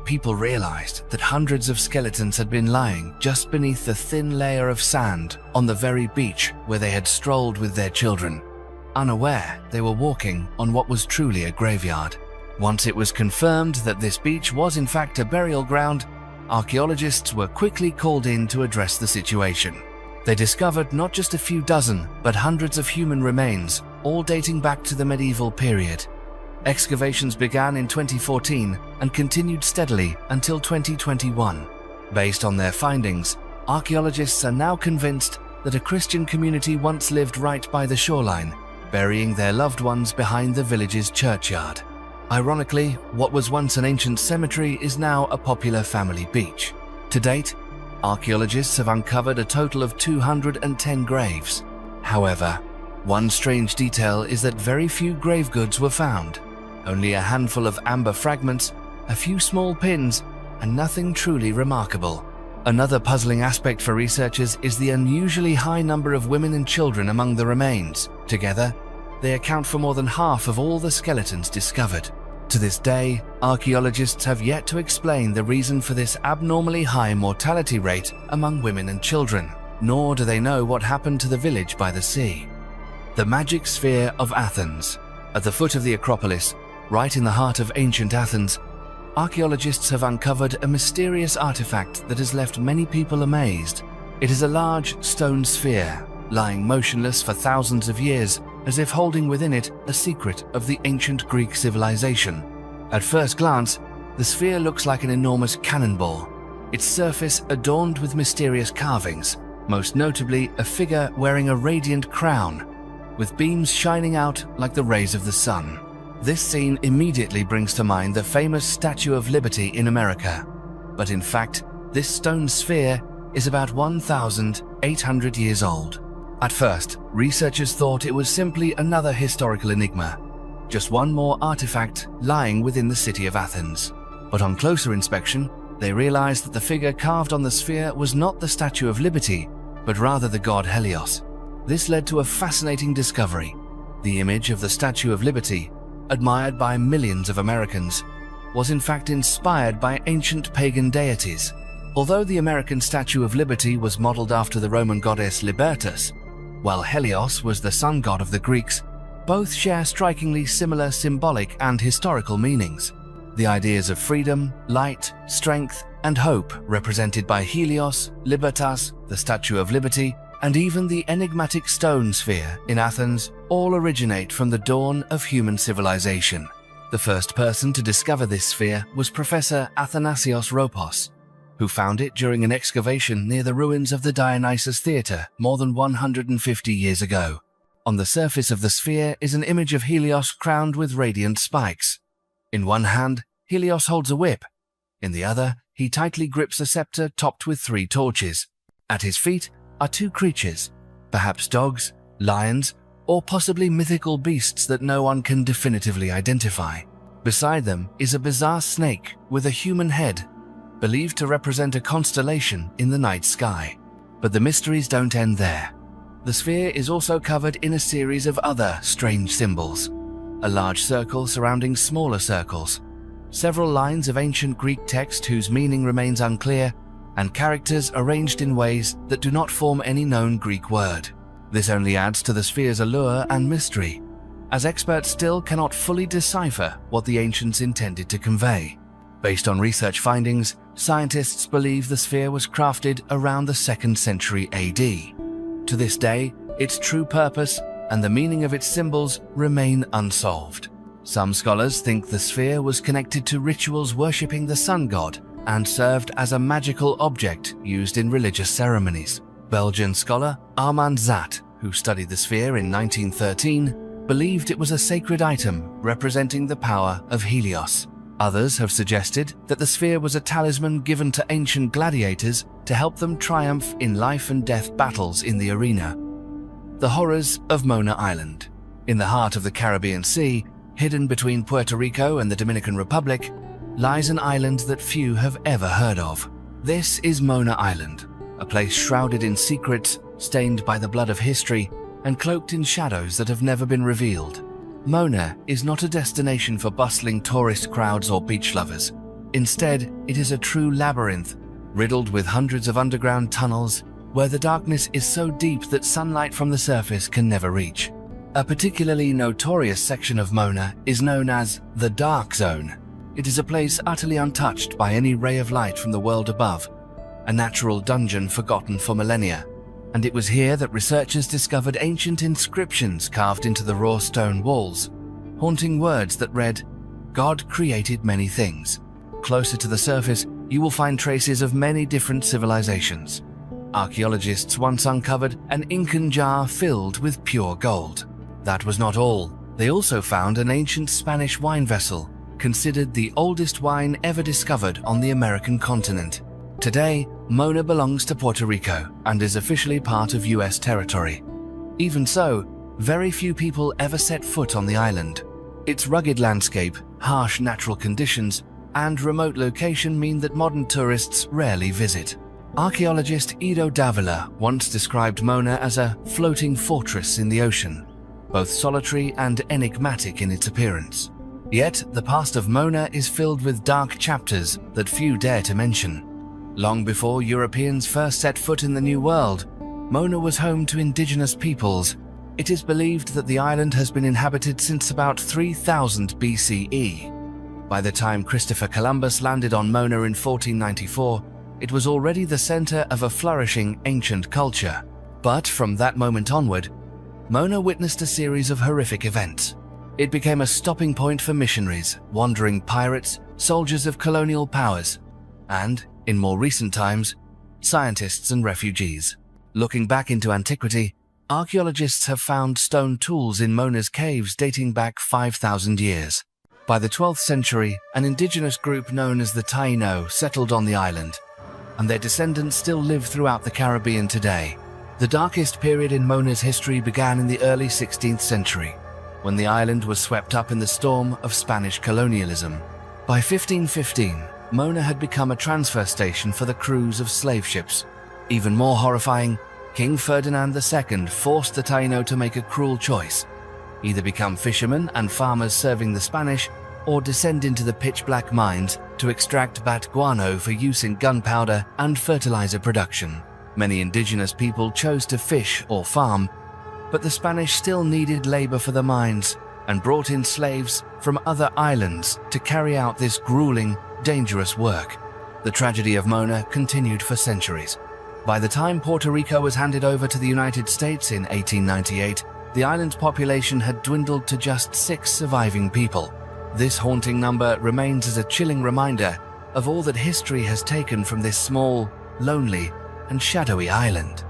Speaker 1: people realized that hundreds of skeletons had been lying just beneath the thin layer of sand on the very beach where they had strolled with their children, unaware they were walking on what was truly a graveyard. Once it was confirmed that this beach was in fact a burial ground, archaeologists were quickly called in to address the situation. They discovered not just a few dozen, but hundreds of human remains, all dating back to the medieval period. Excavations began in 2014 and continued steadily until 2021. Based on their findings, archaeologists are now convinced that a Christian community once lived right by the shoreline, burying their loved ones behind the village's churchyard. Ironically, what was once an ancient cemetery is now a popular family beach. To date, archaeologists have uncovered a total of 210 graves. However, one strange detail is that very few grave goods were found. Only a handful of amber fragments, a few small pins, and nothing truly remarkable. Another puzzling aspect for researchers is the unusually high number of women and children among the remains. Together, they account for more than half of all the skeletons discovered. To this day, archaeologists have yet to explain the reason for this abnormally high mortality rate among women and children, nor do they know what happened to the village by the sea. The magic sphere of Athens. At the foot of the Acropolis, right in the heart of ancient Athens, archaeologists have uncovered a mysterious artifact that has left many people amazed. It is a large stone sphere, lying motionless for thousands of years, as if holding within it a secret of the ancient Greek civilization. At first glance, the sphere looks like an enormous cannonball, its surface adorned with mysterious carvings, most notably a figure wearing a radiant crown, with beams shining out like the rays of the sun. This scene immediately brings to mind the famous Statue of Liberty in America. But in fact, this stone sphere is about 1,800 years old. At first, researchers thought it was simply another historical enigma, just one more artifact lying within the city of Athens. But on closer inspection, they realized that the figure carved on the sphere was not the Statue of Liberty, but rather the god Helios. This led to a fascinating discovery. The image of the Statue of Liberty, admired by millions of Americans, was in fact inspired by ancient pagan deities. Although the American Statue of Liberty was modeled after the Roman goddess Libertas, while Helios was the sun god of the Greeks, both share strikingly similar symbolic and historical meanings. The ideas of freedom, light, strength, and hope represented by Helios, Libertas, the Statue of Liberty, and even the enigmatic stone sphere in Athens all originate from the dawn of human civilization. The first person to discover this sphere was Professor Athanasios Ropos, who found it during an excavation near the ruins of the Dionysus Theatre more than 150 years ago. On the surface of the sphere is an image of Helios crowned with radiant spikes. In one hand, Helios holds a whip. In the other, he tightly grips a scepter topped with 3 torches. At his feet are 2 creatures, perhaps dogs, lions, or possibly mythical beasts that no one can definitively identify. Beside them is a bizarre snake with a human head, believed to represent a constellation in the night sky. But the mysteries don't end there. The sphere is also covered in a series of other strange symbols. A large circle surrounding smaller circles, several lines of ancient Greek text whose meaning remains unclear, and characters arranged in ways that do not form any known Greek word. This only adds to the sphere's allure and mystery, as experts still cannot fully decipher what the ancients intended to convey. Based on research findings, scientists believe the sphere was crafted around the 2nd century AD. To this day, its true purpose and the meaning of its symbols remain unsolved. Some scholars think the sphere was connected to rituals worshipping the sun god and served as a magical object used in religious ceremonies. Belgian scholar Armand Zat, who studied the sphere in 1913, believed it was a sacred item representing the power of Helios. Others have suggested that the sphere was a talisman given to ancient gladiators to help them triumph in life and death battles in the arena. The horrors of Mona Island. In the heart of the Caribbean Sea, hidden between Puerto Rico and the Dominican Republic, lies an island that few have ever heard of. This is Mona Island, a place shrouded in secrets, stained by the blood of history, and cloaked in shadows that have never been revealed. Mona is not a destination for bustling tourist crowds or beach lovers. Instead, it is a true labyrinth, riddled with hundreds of underground tunnels where the darkness is so deep that sunlight from the surface can never reach. A particularly notorious section of Mona is known as the Dark Zone. It is a place utterly untouched by any ray of light from the world above, a natural dungeon forgotten for millennia. And it was here that researchers discovered ancient inscriptions carved into the raw stone walls, haunting words that read, "God created many things." Closer to the surface, you will find traces of many different civilizations. Archaeologists once uncovered an Incan jar filled with pure gold. That was not all. They also found an ancient Spanish wine vessel, considered the oldest wine ever discovered on the American continent. Today, Mona belongs to Puerto Rico and is officially part of US territory. Even so, very few people ever set foot on the island. Its rugged landscape, harsh natural conditions, and remote location mean that modern tourists rarely visit. Archaeologist Ido Davila once described Mona as a floating fortress in the ocean, both solitary and enigmatic in its appearance. Yet, the past of Mona is filled with dark chapters that few dare to mention. Long before Europeans first set foot in the New World, Mona was home to indigenous peoples. It is believed that the island has been inhabited since about 3000 BCE. By the time Christopher Columbus landed on Mona in 1494, it was already the center of a flourishing ancient culture. But from that moment onward, Mona witnessed a series of horrific events. It became a stopping point for missionaries, wandering pirates, soldiers of colonial powers, and, in more recent times, scientists and refugees. Looking back into antiquity, archaeologists have found stone tools in Mona's caves dating back 5,000 years. By the 12th century, an indigenous group known as the Taino settled on the island, and their descendants still live throughout the Caribbean today. The darkest period in Mona's history began in the early 16th century, when the island was swept up in the storm of Spanish colonialism. By 1515, Mona had become a transfer station for the crews of slave ships. Even more horrifying, King Ferdinand II forced the Taino to make a cruel choice: either become fishermen and farmers serving the Spanish, or descend into the pitch-black mines to extract bat guano for use in gunpowder and fertilizer production. Many indigenous people chose to fish or farm, but the Spanish still needed labor for the mines and brought in slaves from other islands to carry out this grueling, dangerous work. The tragedy of Mona continued for centuries. By the time Puerto Rico was handed over to the United States in 1898, the island's population had dwindled to just 6 surviving people. This haunting number remains as a chilling reminder of all that history has taken from this small, lonely, and shadowy island.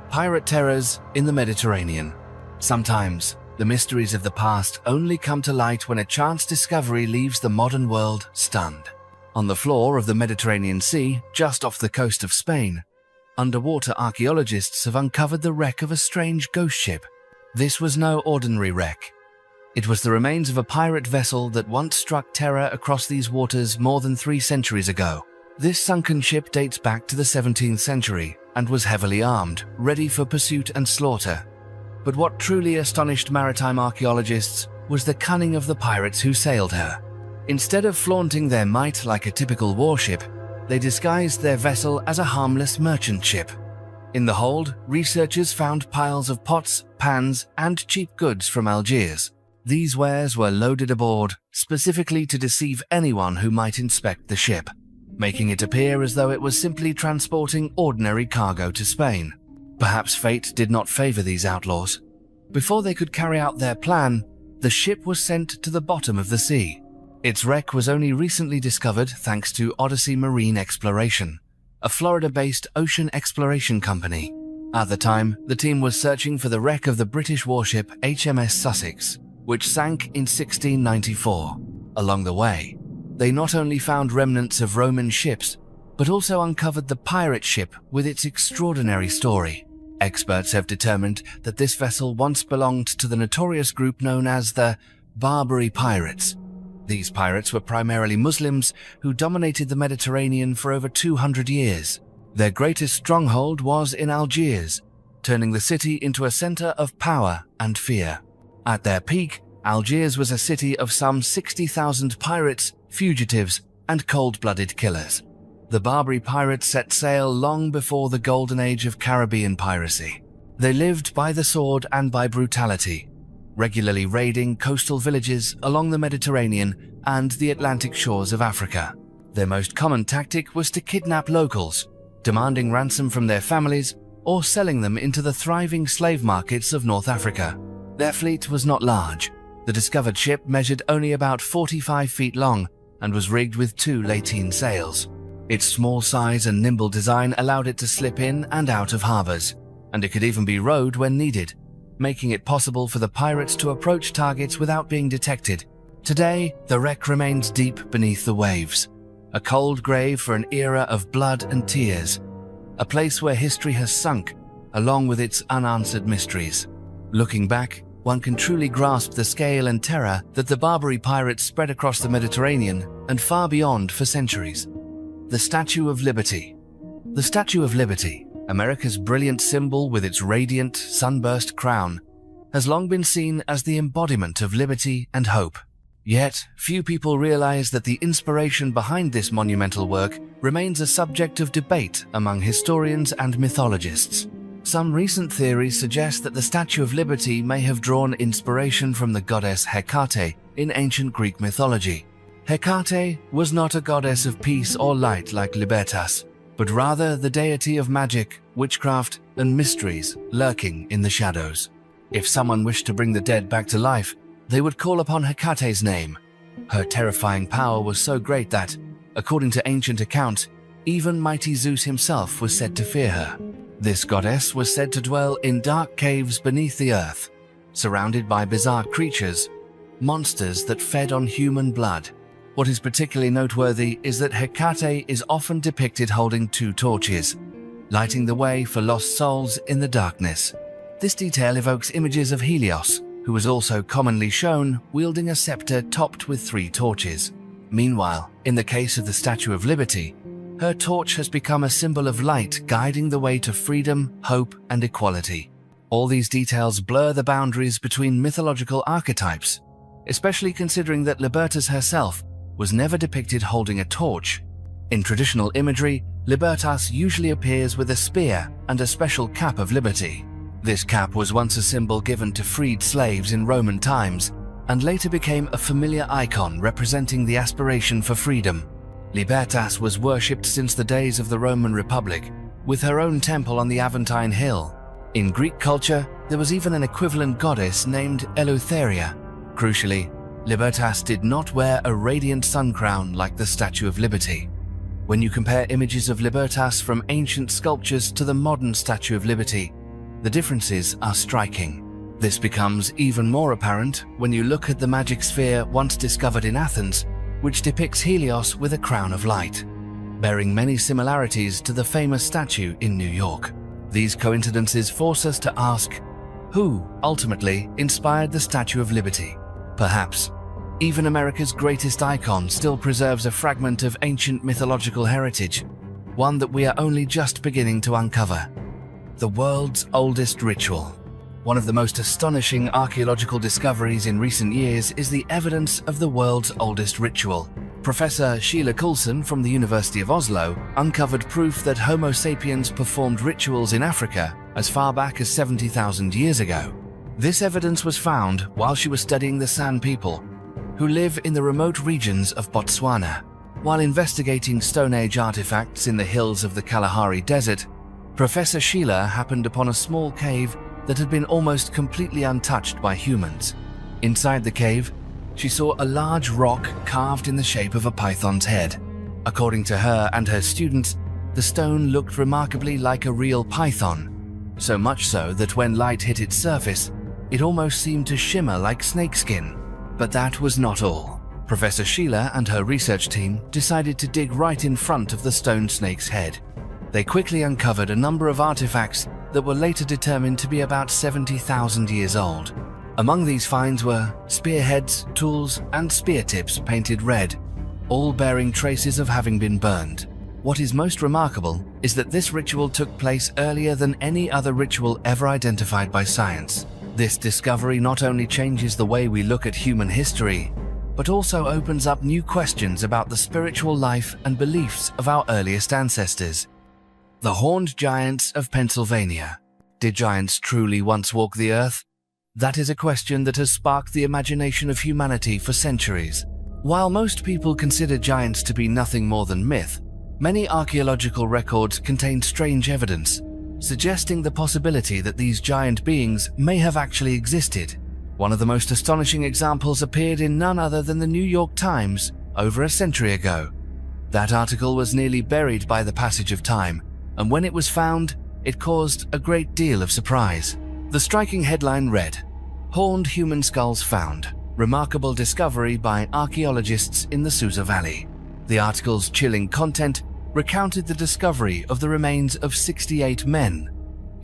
Speaker 1: Pirate terrors in the Mediterranean. Sometimes, the mysteries of the past only come to light when a chance discovery leaves the modern world stunned. On the floor of the Mediterranean Sea, just off the coast of Spain, underwater archaeologists have uncovered the wreck of a strange ghost ship. This was no ordinary wreck. It was the remains of a pirate vessel that once struck terror across these waters more than 3 centuries ago. This sunken ship dates back to the 17th century and was heavily armed, ready for pursuit and slaughter. But what truly astonished maritime archaeologists was the cunning of the pirates who sailed her. Instead of flaunting their might like a typical warship, they disguised their vessel as a harmless merchant ship. In the hold, researchers found piles of pots, pans, and cheap goods from Algiers. These wares were loaded aboard, specifically to deceive anyone who might inspect the ship, making it appear as though it was simply transporting ordinary cargo to Spain. Perhaps fate did not favor these outlaws. Before they could carry out their plan, the ship was sent to the bottom of the sea. Its wreck was only recently discovered thanks to Odyssey Marine Exploration, a Florida-based ocean exploration company. At the time, the team was searching for the wreck of the British warship HMS Sussex, which sank in 1694. Along the way, they not only found remnants of Roman ships, but also uncovered the pirate ship with its extraordinary story. Experts have determined that this vessel once belonged to the notorious group known as the Barbary Pirates. These pirates were primarily Muslims who dominated the Mediterranean for over 200 years. Their greatest stronghold was in Algiers, turning the city into a center of power and fear. At their peak, Algiers was a city of some 60,000 pirates, fugitives, and cold-blooded killers. The Barbary pirates set sail long before the golden age of Caribbean piracy. They lived by the sword and by brutality, regularly raiding coastal villages along the Mediterranean and the Atlantic shores of Africa. Their most common tactic was to kidnap locals, demanding ransom from their families or selling them into the thriving slave markets of North Africa. Their fleet was not large. The discovered ship measured only about 45 feet long and was rigged with 2 lateen sails. Its small size and nimble design allowed it to slip in and out of harbors, and it could even be rowed when needed, making it possible for the pirates to approach targets without being detected. Today, the wreck remains deep beneath the waves, a cold grave for an era of blood and tears, a place where history has sunk, along with its unanswered mysteries. Looking back, one can truly grasp the scale and terror that the Barbary pirates spread across the Mediterranean and far beyond for centuries. The Statue of Liberty. The Statue of Liberty, America's brilliant symbol with its radiant, sunburst crown, has long been seen as the embodiment of liberty and hope. Yet, few people realize that the inspiration behind this monumental work remains a subject of debate among historians and mythologists. Some recent theories suggest that the Statue of Liberty may have drawn inspiration from the goddess Hecate in ancient Greek mythology. Hecate was not a goddess of peace or light like Libertas, but rather the deity of magic, witchcraft, and mysteries lurking in the shadows. If someone wished to bring the dead back to life, they would call upon Hecate's name. Her terrifying power was so great that, according to ancient accounts, even mighty Zeus himself was said to fear her. This goddess was said to dwell in dark caves beneath the earth, surrounded by bizarre creatures, monsters that fed on human blood. What is particularly noteworthy is that Hecate is often depicted holding 2 torches, lighting the way for lost souls in the darkness. This detail evokes images of Helios, who was also commonly shown wielding a scepter topped with 3 torches. Meanwhile, in the case of the Statue of Liberty, her torch has become a symbol of light guiding the way to freedom, hope, and equality. All these details blur the boundaries between mythological archetypes, especially considering that Libertas herself was never depicted holding a torch. In traditional imagery, Libertas usually appears with a spear and a special cap of liberty. This cap was once a symbol given to freed slaves in Roman times, and later became a familiar icon representing the aspiration for freedom. Libertas was worshipped since the days of the Roman Republic, with her own temple on the Aventine Hill. In Greek culture, there was even an equivalent goddess named Eleutheria. Crucially, Libertas did not wear a radiant sun crown like the Statue of Liberty. When you compare images of Libertas from ancient sculptures to the modern Statue of Liberty, the differences are striking. This becomes even more apparent when you look at the magic sphere once discovered in Athens, which depicts Helios with a crown of light, bearing many similarities to the famous statue in New York. These coincidences force us to ask, who ultimately inspired the Statue of Liberty? Perhaps even America's greatest icon still preserves a fragment of ancient mythological heritage, one that we are only just beginning to uncover. The world's oldest ritual. One of the most astonishing archaeological discoveries in recent years is the evidence of the world's oldest ritual. Professor Sheila Coulson from the University of Oslo uncovered proof that Homo sapiens performed rituals in Africa as far back as 70,000 years ago. This evidence was found while she was studying the San people, who live in the remote regions of Botswana. While investigating Stone Age artifacts in the hills of the Kalahari Desert, Professor Sheila happened upon a small cave that had been almost completely untouched by humans. Inside the cave, she saw a large rock carved in the shape of a python's head. According to her and her students, the stone looked remarkably like a real python, so much so that when light hit its surface, it almost seemed to shimmer like snakeskin. But that was not all. Professor Sheila and her research team decided to dig right in front of the stone snake's head. They quickly uncovered a number of artifacts that were later determined to be about 70,000 years old. Among these finds were spearheads, tools, and spear tips painted red, all bearing traces of having been burned. What is most remarkable is that this ritual took place earlier than any other ritual ever identified by science. This discovery not only changes the way we look at human history, but also opens up new questions about the spiritual life and beliefs of our earliest ancestors. The horned giants of Pennsylvania. Did giants truly once walk the earth? That is a question that has sparked the imagination of humanity for centuries. While most people consider giants to be nothing more than myth, many archaeological records contain strange evidence, suggesting the possibility that these giant beings may have actually existed. One of the most astonishing examples appeared in none other than the New York Times over a century ago. That article was nearly buried by the passage of time, and when it was found, it caused a great deal of surprise. The striking headline read, "Horned human skulls found. Remarkable discovery by archaeologists in the Susa Valley." The article's chilling content recounted the discovery of the remains of 68 men,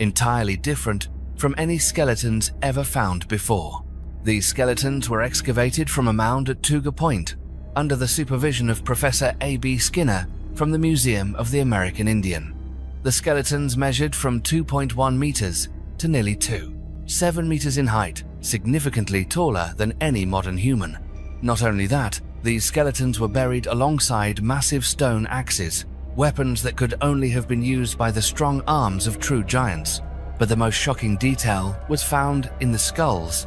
Speaker 1: entirely different from any skeletons ever found before. These skeletons were excavated from a mound at Tuga Point, under the supervision of Professor A.B. Skinner from the Museum of the American Indian. The skeletons measured from 2.1 meters to nearly 7 meters in height, significantly taller than any modern human. Not only that, these skeletons were buried alongside massive stone axes, weapons that could only have been used by the strong arms of true giants. But the most shocking detail was found in the skulls.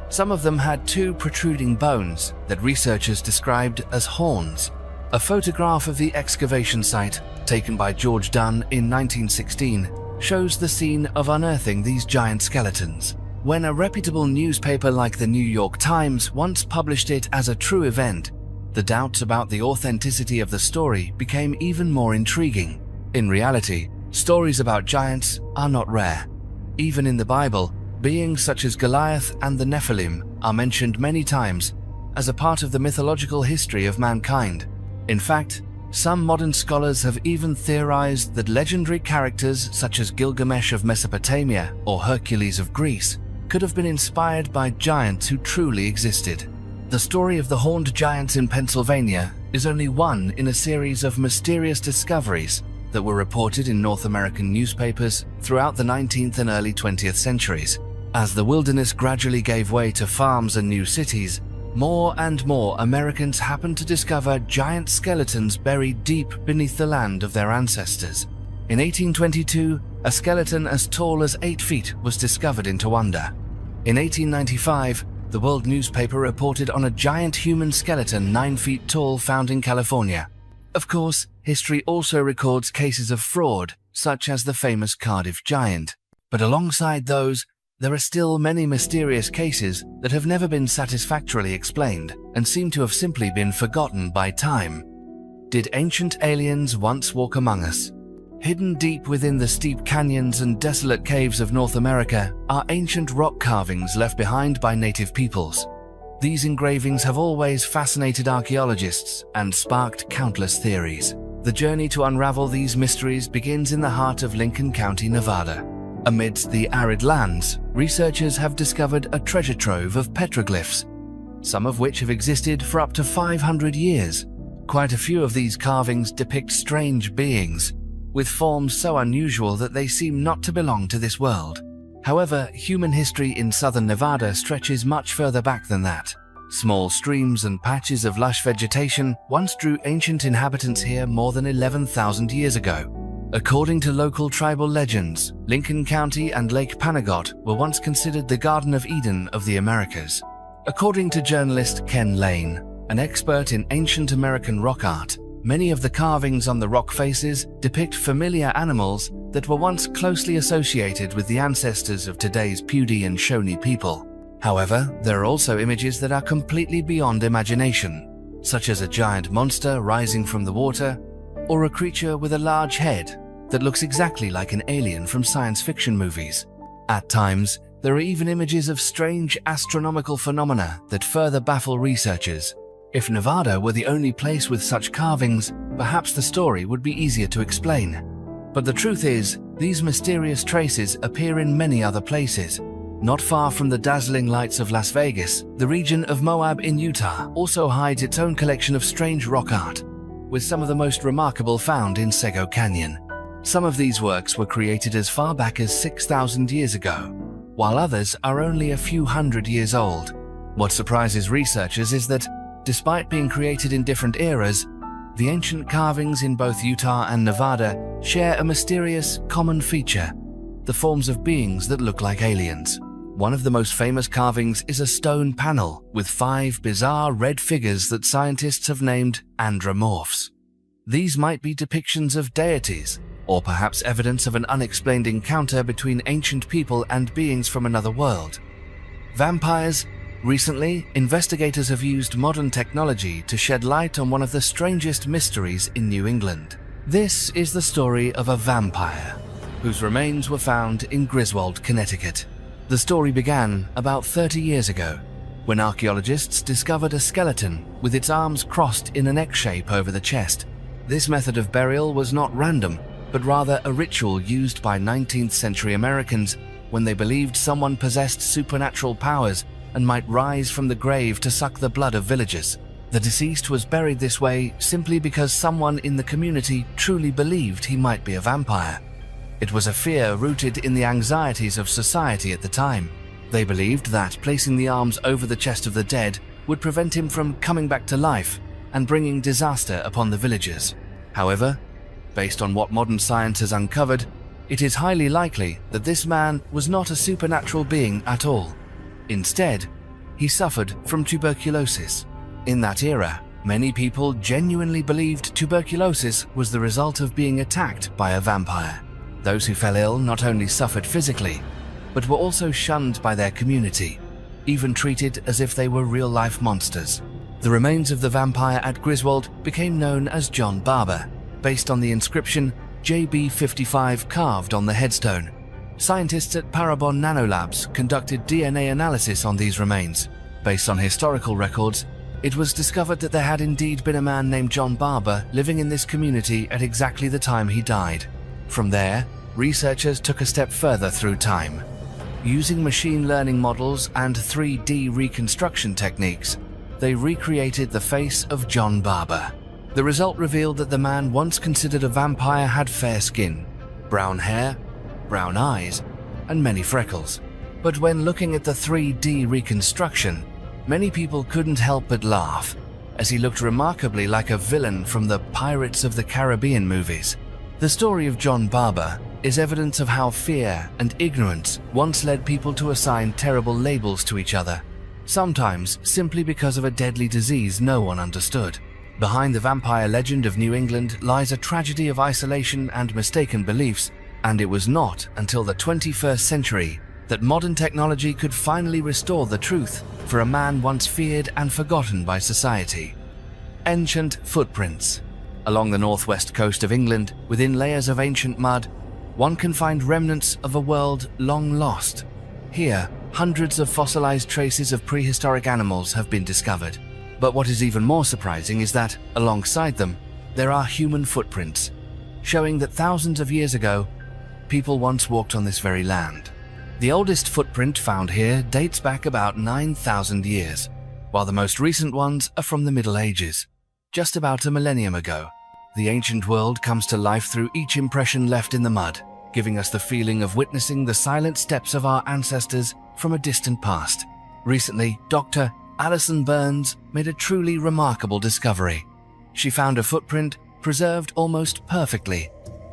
Speaker 1: Some of them had 2 protruding bones that researchers described as horns. A photograph of the excavation site, taken by George Dunn in 1916, shows the scene of unearthing these giant skeletons. When a reputable newspaper like the New York Times once published it as a true event, the doubts about the authenticity of the story became even more intriguing. In reality, stories about giants are not rare. Even in the Bible, beings such as Goliath and the Nephilim are mentioned many times as a part of the mythological history of mankind. In fact, some modern scholars have even theorized that legendary characters such as Gilgamesh of Mesopotamia or Hercules of Greece could have been inspired by giants who truly existed. The story of the horned giants in Pennsylvania is only one in a series of mysterious discoveries that were reported in North American newspapers throughout the 19th and early 20th centuries. As the wilderness gradually gave way to farms and new cities, more and more Americans happened to discover giant skeletons buried deep beneath the land of their ancestors. In 1822, a skeleton as tall as 8 feet was discovered in Towanda. In 1895, the World newspaper reported on a giant human skeleton 9 feet tall found in California. Of course, history also records cases of fraud, such as the famous Cardiff giant. But alongside those, there are still many mysterious cases that have never been satisfactorily explained and seem to have simply been forgotten by time. Did ancient aliens once walk among us? Hidden deep within the steep canyons and desolate caves of North America are ancient rock carvings left behind by native peoples. These engravings have always fascinated archaeologists and sparked countless theories. The journey to unravel these mysteries begins in the heart of Lincoln County, Nevada. Amidst the arid lands, researchers have discovered a treasure trove of petroglyphs, some of which have existed for up to 500 years. Quite a few of these carvings depict strange beings, with forms so unusual that they seem not to belong to this world. However, human history in southern Nevada stretches much further back than that. Small streams and patches of lush vegetation once drew ancient inhabitants here more than 11,000 years ago. According to local tribal legends, Lincoln County and Lake Panagot were once considered the Garden of Eden of the Americas. According to journalist Ken Lane, an expert in ancient American rock art, many of the carvings on the rock faces depict familiar animals that were once closely associated with the ancestors of today's Pudi and Shawnee people. However, there are also images that are completely beyond imagination, such as a giant monster rising from the water, or a creature with a large head that looks exactly like an alien from science fiction movies. At times, there are even images of strange astronomical phenomena that further baffle researchers. If Nevada were the only place with such carvings, perhaps the story would be easier to explain. But the truth is, these mysterious traces appear in many other places. Not far from the dazzling lights of Las Vegas, the region of Moab in Utah also hides its own collection of strange rock art, with some of the most remarkable found in Sego Canyon. Some of these works were created as far back as 6,000 years ago, while others are only a few hundred years old. What surprises researchers is that Despite being created in different eras, the ancient carvings in both Utah and Nevada share a mysterious, common feature: the forms of beings that look like aliens. One of the most famous carvings is a stone panel with 5 bizarre red figures that scientists have named andromorphs. These might be depictions of deities, or perhaps evidence of an unexplained encounter between ancient people and beings from another world. Vampires. Recently, investigators have used modern technology to shed light on one of the strangest mysteries in New England. This is the story of a vampire, whose remains were found in Griswold, Connecticut. The story began about 30 years ago, when archaeologists discovered a skeleton with its arms crossed in an X shape over the chest. This method of burial was not random, but rather a ritual used by 19th century Americans when they believed someone possessed supernatural powers and might rise from the grave to suck the blood of villagers. The deceased was buried this way simply because someone in the community truly believed he might be a vampire. It was a fear rooted in the anxieties of society at the time. They believed that placing the arms over the chest of the dead would prevent him from coming back to life and bringing disaster upon the villagers. However, based on what modern science has uncovered, it is highly likely that this man was not a supernatural being at all. Instead, he suffered from tuberculosis. In that era, many people genuinely believed tuberculosis was the result of being attacked by a vampire. Those who fell ill not only suffered physically, but were also shunned by their community, even treated as if they were real-life monsters. The remains of the vampire at Griswold became known as John Barber, based on the inscription JB55 carved on the headstone. Scientists at Parabon Nanolabs conducted DNA analysis on these remains. Based on historical records, it was discovered that there had indeed been a man named John Barber living in this community at exactly the time he died. From there, researchers took a step further through time. Using machine learning models and 3D reconstruction techniques, they recreated the face of John Barber. The result revealed that the man once considered a vampire had fair skin, brown hair, brown eyes, and many freckles. But when looking at the 3D reconstruction, many people couldn't help but laugh, as he looked remarkably like a villain from the Pirates of the Caribbean movies. The story of John Barber is evidence of how fear and ignorance once led people to assign terrible labels to each other, sometimes simply because of a deadly disease no one understood. Behind the vampire legend of New England lies a tragedy of isolation and mistaken beliefs, and it was not until the 21st century that modern technology could finally restore the truth for a man once feared and forgotten by society. Ancient footprints. Along the northwest coast of England, within layers of ancient mud, one can find remnants of a world long lost. Here, hundreds of fossilized traces of prehistoric animals have been discovered. But what is even more surprising is that, alongside them, there are human footprints, showing that thousands of years ago, people once walked on this very land. The oldest footprint found here dates back about 9,000 years, while the most recent ones are from the Middle Ages, just about a millennium ago. The ancient world comes to life through each impression left in the mud, giving us the feeling of witnessing the silent steps of our ancestors from a distant past. Recently, Dr. Alison Burns made a truly remarkable discovery. She found a footprint preserved almost perfectly,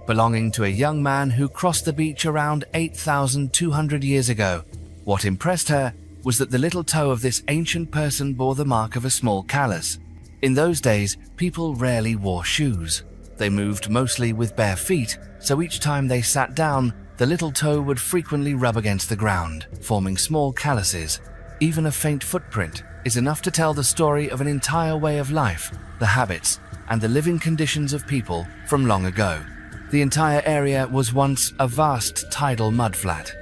Speaker 1: belonging to a young man who crossed the beach around 8,200 years ago. What impressed her was that the little toe of this ancient person bore the mark of a small callus. In those days, people rarely wore shoes. They moved mostly with bare feet, so each time they sat down, the little toe would frequently rub against the ground, forming small calluses. Even a faint footprint is enough to tell the story of an entire way of life, the habits, and the living conditions of people from long ago. The entire area was once a vast tidal mudflat.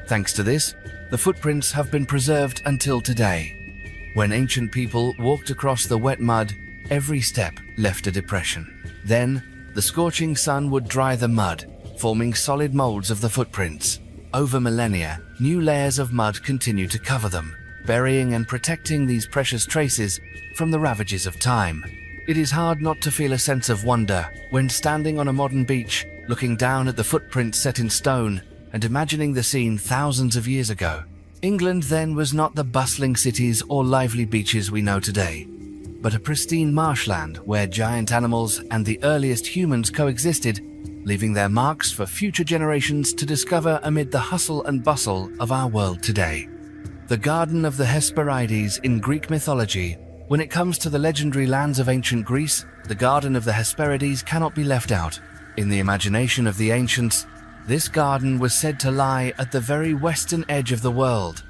Speaker 1: Thanks to this, the footprints have been preserved until today. When ancient people walked across the wet mud, every step left a depression. Then, the scorching sun would dry the mud, forming solid molds of the footprints. Over millennia, new layers of mud continue to cover them, burying and protecting these precious traces from the ravages of time. It is hard not to feel a sense of wonder when standing on a modern beach, looking down at the footprints set in stone and imagining the scene thousands of years ago. England then was not the bustling cities or lively beaches we know today. but a pristine marshland where giant animals and the earliest humans coexisted, leaving their marks for future generations to discover amid the hustle and bustle of our world today. The Garden of the Hesperides in Greek mythology. When it comes to the legendary lands of ancient Greece, the Garden of the Hesperides cannot be left out. In the imagination of the ancients, this garden was said to lie at the very western edge of the world,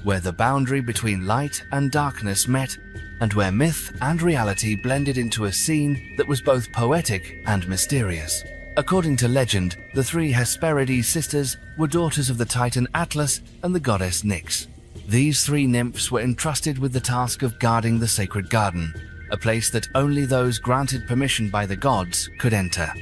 Speaker 1: where the boundary between light and darkness met, and where myth and reality blended into a scene that was both poetic and mysterious. According to legend, the three Hesperides sisters were daughters of the Titan Atlas and the goddess Nyx. These three nymphs were entrusted with the task of guarding the sacred garden, a place that only those granted permission by the gods could enter.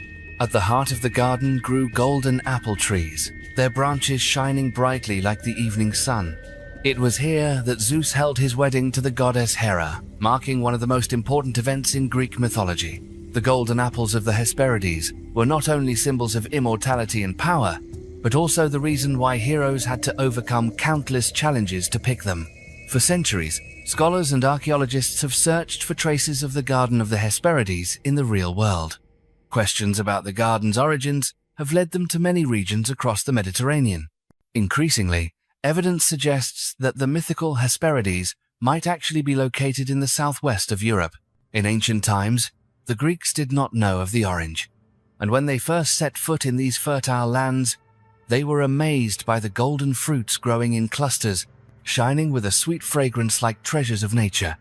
Speaker 1: At the heart of the garden grew golden apple trees, their branches shining brightly like the evening sun. It was here that Zeus held his wedding to the goddess Hera, marking one of the most important events in Greek mythology. The golden apples of the Hesperides were not only symbols of immortality and power, but also the reason why heroes had to overcome countless challenges to pick them. For centuries, scholars and archaeologists have searched for traces of the Garden of the Hesperides in the real world. Questions about the garden's origins have led them to many regions across the Mediterranean. Increasingly, evidence suggests that the mythical Hesperides might actually be located in the southwest of Europe. In ancient times, the Greeks did not know of the orange, and when they first set foot in these fertile lands, they were amazed by the golden fruits growing in clusters, shining with a sweet fragrance like treasures of nature.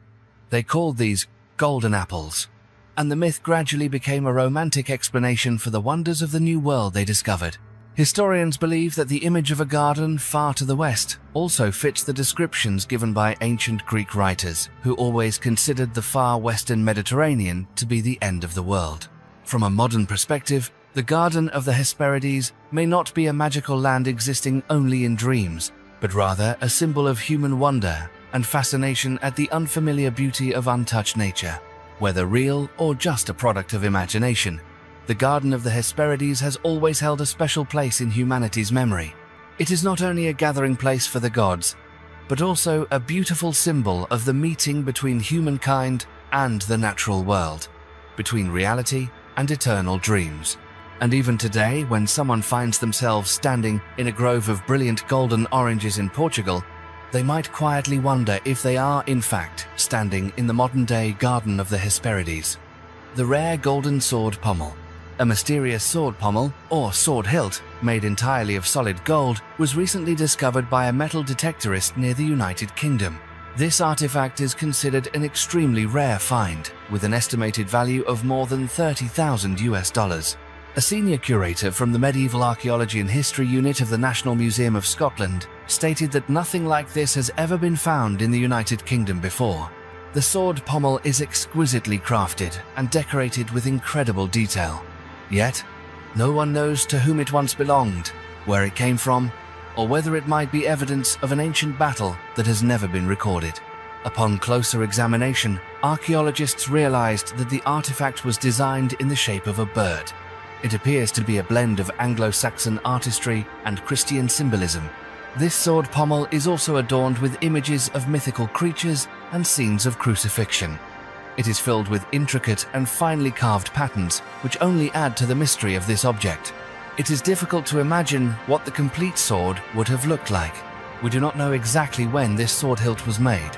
Speaker 1: They called these golden apples, and the myth gradually became a romantic explanation for the wonders of the new world they discovered. Historians believe that the image of a garden far to the west also fits the descriptions given by ancient Greek writers, who always considered the far western Mediterranean to be the end of the world. From a modern perspective, the Garden of the Hesperides may not be a magical land existing only in dreams, but rather a symbol of human wonder and fascination at the unfamiliar beauty of untouched nature. Whether real or just a product of imagination, the Garden of the Hesperides has always held a special place in humanity's memory. It is not only a gathering place for the gods, but also a beautiful symbol of the meeting between humankind and the natural world, between reality and eternal dreams. And even today, when someone finds themselves standing in a grove of brilliant golden oranges in Portugal, they might quietly wonder if they are, in fact, standing in the modern-day Garden of the Hesperides. The rare golden sword pommel. A mysterious sword pommel, or sword hilt, made entirely of solid gold, was recently discovered by a metal detectorist near the United Kingdom. This artifact is considered an extremely rare find, with an estimated value of more than $30,000. A senior curator from the Medieval Archaeology and History Unit of the National Museum of Scotland stated that nothing like this has ever been found in the United Kingdom before. The sword pommel is exquisitely crafted and decorated with incredible detail. Yet, no one knows to whom it once belonged, where it came from, or whether it might be evidence of an ancient battle that has never been recorded. Upon closer examination, archaeologists realized that the artifact was designed in the shape of a bird. It appears to be a blend of Anglo-Saxon artistry and Christian symbolism. This sword pommel is also adorned with images of mythical creatures and scenes of crucifixion. It is filled with intricate and finely carved patterns, which only add to the mystery of this object. It is difficult to imagine what the complete sword would have looked like. We do not know exactly when this sword hilt was made.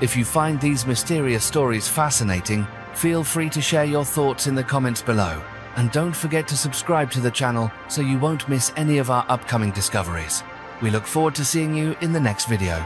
Speaker 1: If you find these mysterious stories fascinating, feel free to share your thoughts in the comments below. And don't forget to subscribe to the channel so you won't miss any of our upcoming discoveries. We look forward to seeing you in the next video.